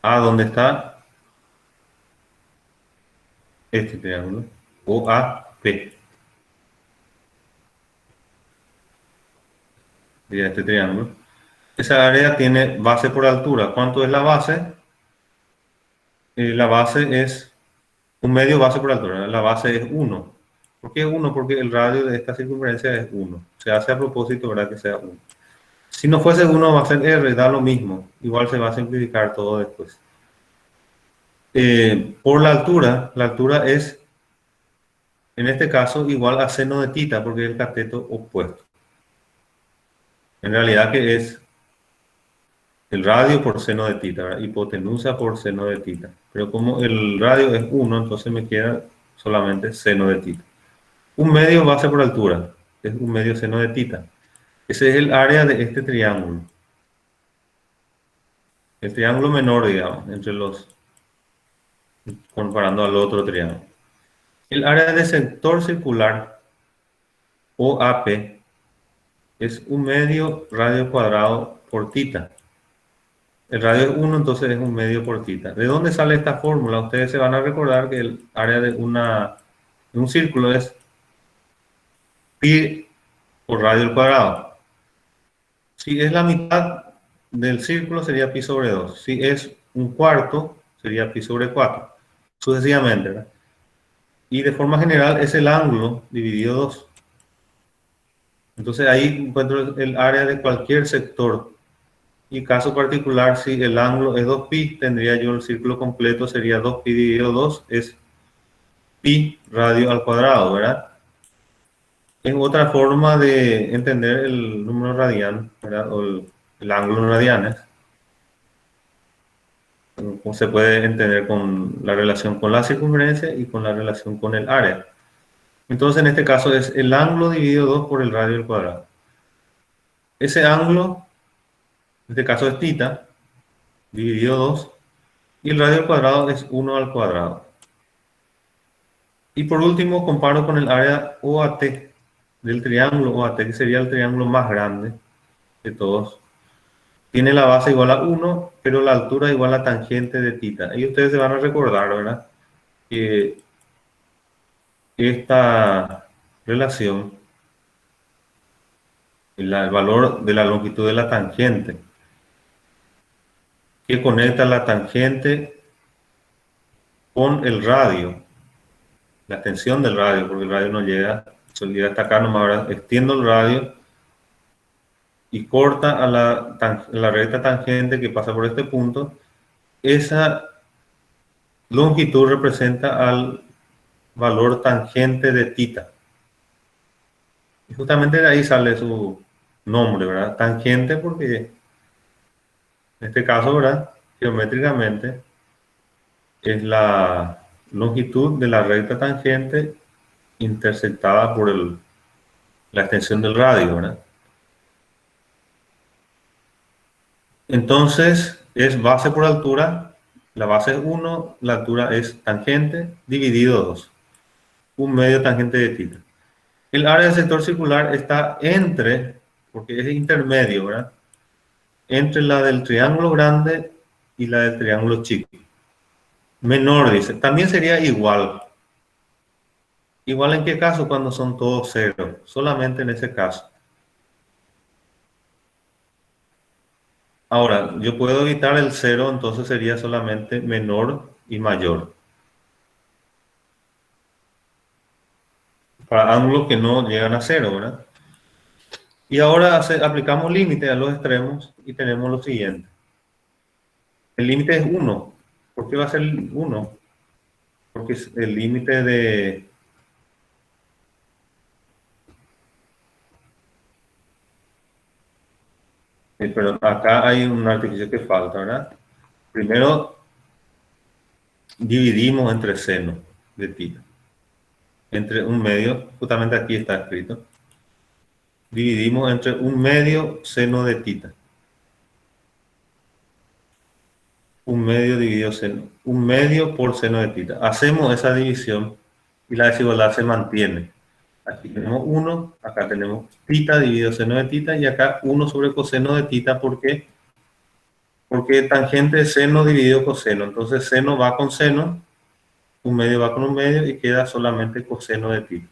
A, ¿dónde está? Este triángulo. OAP. Sería este triángulo. Esa área tiene base por altura. ¿Cuánto es la base? La base es un medio base por altura. La base es 1. ¿Por qué 1? Porque el radio de esta circunferencia es 1. Se hace a propósito, ¿verdad?, que sea 1. Si no fuese 1 va a ser R, da lo mismo. Igual se va a simplificar todo después. Por la altura es en este caso igual a seno de tita, porque es el cateto opuesto. En realidad que es el radio por seno de tita, ¿verdad? Hipotenusa por seno de tita. Pero como el radio es 1, entonces me queda solamente seno de tita. Un medio base por altura, es un medio seno de tita. Ese es el área de este triángulo. El triángulo menor, digamos, entre los, comparando al otro triángulo. El área de sector circular, OAP, es un medio radio cuadrado por tita. El radio es 1, entonces es un medio por tita. ¿De dónde sale esta fórmula? Ustedes se van a recordar que el área de un círculo es pi por radio al cuadrado. Si es la mitad del círculo sería pi sobre 2. Si es un cuarto sería pi sobre 4. Sucesivamente, ¿verdad? Y de forma general es el ángulo dividido 2. Entonces ahí encuentro el área de cualquier sector. Y caso particular, si el ángulo es 2pi, tendría yo el círculo completo, sería 2pi dividido 2, es pi radio al cuadrado, ¿verdad? Es otra forma de entender el número radian, ¿verdad? O el ángulo en radianes. Como se puede entender con la relación con la circunferencia y con la relación con el área. Entonces, en este caso es el ángulo dividido 2 por el radio al cuadrado. Ese ángulo, en este caso es tita, dividido 2, y el radio al cuadrado es 1 al cuadrado. Y por último, comparo con el área OAT, del triángulo OAT, que sería el triángulo más grande de todos. Tiene la base igual a 1, pero la altura igual a tangente de tita. Y ustedes se van a recordar, ¿verdad? Que esta relación, el valor de la longitud de la tangente, que conecta la tangente con el radio, la extensión del radio, porque el radio no llega, se llega hasta acá nomás, ahora extiendo el radio y corta a la recta tangente que pasa por este punto. Esa longitud representa al valor tangente de tita. Y justamente de ahí sale su nombre, ¿verdad? Tangente porque, en este caso, ¿verdad? Geométricamente, es la longitud de la recta tangente intersectada por la extensión del radio, ¿verdad? Entonces, es base por altura, la base es 1, la altura es tangente, dividido 2. Un medio tangente de tita. El área del sector circular está entre, porque es intermedio, ¿verdad? Entre la del triángulo grande y la del triángulo chico. Menor, dice. También sería igual. ¿Igual en qué caso? Cuando son todos ceros. Solamente en ese caso. Ahora, yo puedo evitar el 0, entonces sería solamente menor y mayor. Para ángulos que no llegan a 0, ¿verdad? Y ahora aplicamos límite a los extremos y tenemos lo siguiente. El límite es 1. ¿Por qué va a ser 1? Porque es el límite de... Pero acá hay un artificio que falta, ¿verdad? Primero, dividimos entre seno de tita. Entre un medio, justamente aquí está escrito. Dividimos entre un medio seno de tita. Un medio dividido seno. Un medio por seno de tita. Hacemos esa división y la desigualdad se mantiene. Aquí tenemos 1, acá tenemos tita dividido seno de tita y acá 1 sobre coseno de tita. ¿Por qué? Porque tangente de seno dividido coseno. Entonces seno va con seno, un medio va con un medio y queda solamente coseno de tita.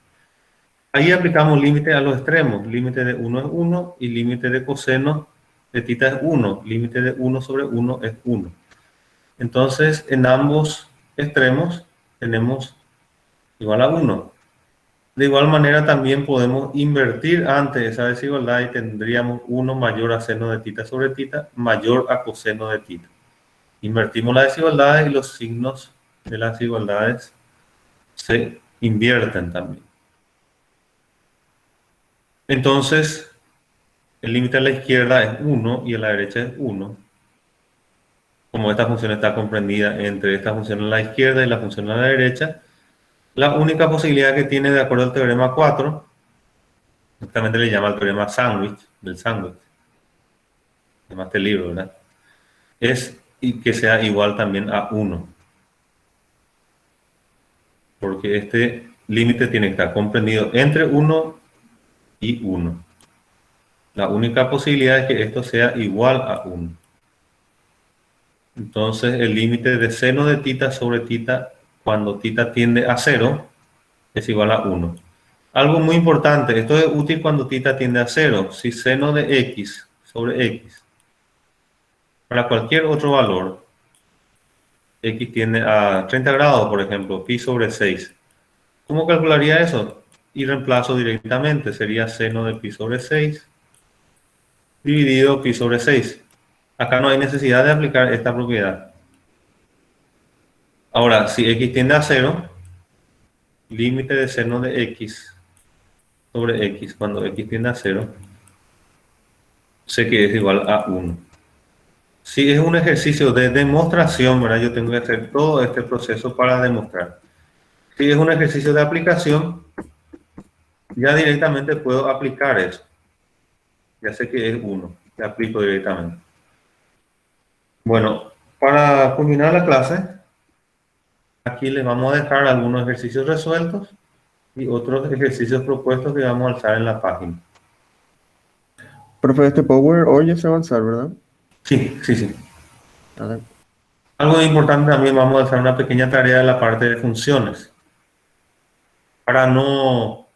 Ahí aplicamos límite a los extremos. Límite de 1 es 1 y límite de coseno de tita es 1. Límite de 1 sobre 1 es 1. Entonces en ambos extremos tenemos igual a 1. De igual manera también podemos invertir ante esa desigualdad y tendríamos 1 mayor a seno de tita sobre tita mayor a coseno de tita. Invertimos las desigualdades y los signos de las desigualdades se invierten también. Entonces, el límite a la izquierda es 1 y a la derecha es 1. Como esta función está comprendida entre esta función a la izquierda y la función a la derecha, la única posibilidad que tiene, de acuerdo al teorema 4, justamente le llama el teorema del sándwich, llama este libro, ¿verdad? Es que sea igual también a 1. Porque este límite tiene que estar comprendido entre 1 y 1. La única posibilidad es que esto sea igual a 1. Entonces, el límite de seno de tita sobre tita, cuando tita tiende a 0, es igual a 1. Algo muy importante, esto es útil cuando tita tiende a 0. Si seno de x sobre x, para cualquier otro valor, x tiende a 30 grados, por ejemplo, pi sobre 6. ¿Cómo calcularía eso? Y reemplazo directamente, sería seno de pi sobre 6 dividido pi sobre 6. Acá no hay necesidad de aplicar esta propiedad. Ahora, si x tiende a 0, límite de seno de x sobre x, cuando x tiende a 0, sé que es igual a 1. Si es un ejercicio de demostración, ¿verdad? Yo tengo que hacer todo este proceso para demostrar. Si es un ejercicio de aplicación, ya directamente puedo aplicar eso. Ya sé que es 1, ya aplico directamente. Bueno, para culminar la clase, aquí les vamos a dejar algunos ejercicios resueltos y otros ejercicios propuestos que vamos a alzar en la página.
Profe, este Power hoy es avanzar, ¿verdad?
Sí, sí, sí.
A ver.
Algo importante también, vamos a hacer una pequeña tarea de la parte de funciones. Para no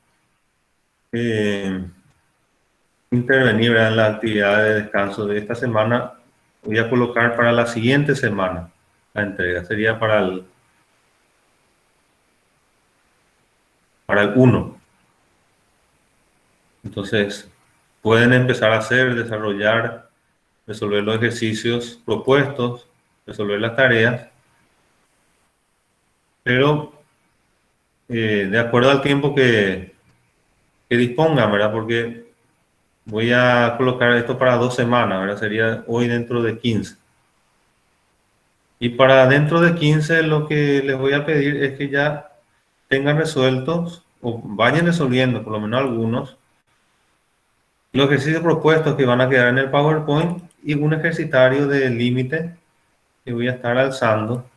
intervenir en la actividad de descanso de esta semana, voy a colocar para la siguiente semana la entrega. Sería para el 1. Entonces, pueden empezar a hacer, desarrollar, resolver los ejercicios propuestos, resolver las tareas, pero de acuerdo al tiempo que dispongan, ¿verdad? Porque voy a colocar esto para 2 semanas, ¿verdad? Sería hoy dentro de 15. Y para dentro de 15 lo que les voy a pedir es que ya tengan resueltos, o vayan resolviendo, por lo menos algunos, los ejercicios propuestos que van a quedar en el PowerPoint y un ejercitario de límite que voy a estar alzando,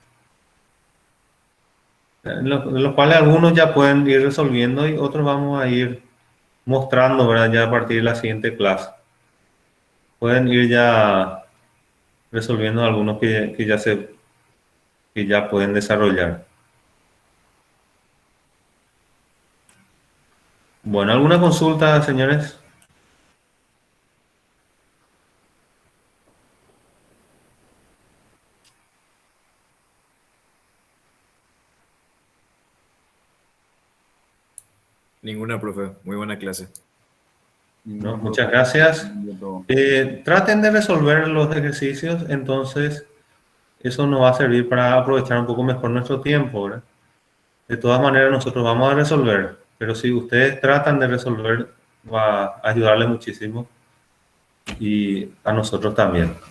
en los cuales algunos ya pueden ir resolviendo y otros vamos a ir mostrando, ¿verdad? Ya a partir de la siguiente clase. Pueden ir ya resolviendo algunos que ya pueden desarrollar. Bueno, ¿alguna consulta, señores?
Ninguna, profe. Muy buena clase.
No, muchas gracias. Traten de resolver los ejercicios, entonces eso nos va a servir para aprovechar un poco mejor nuestro tiempo, ¿verdad? De todas maneras, nosotros vamos a resolver, pero si ustedes tratan de resolver, va a ayudarles muchísimo y a nosotros también.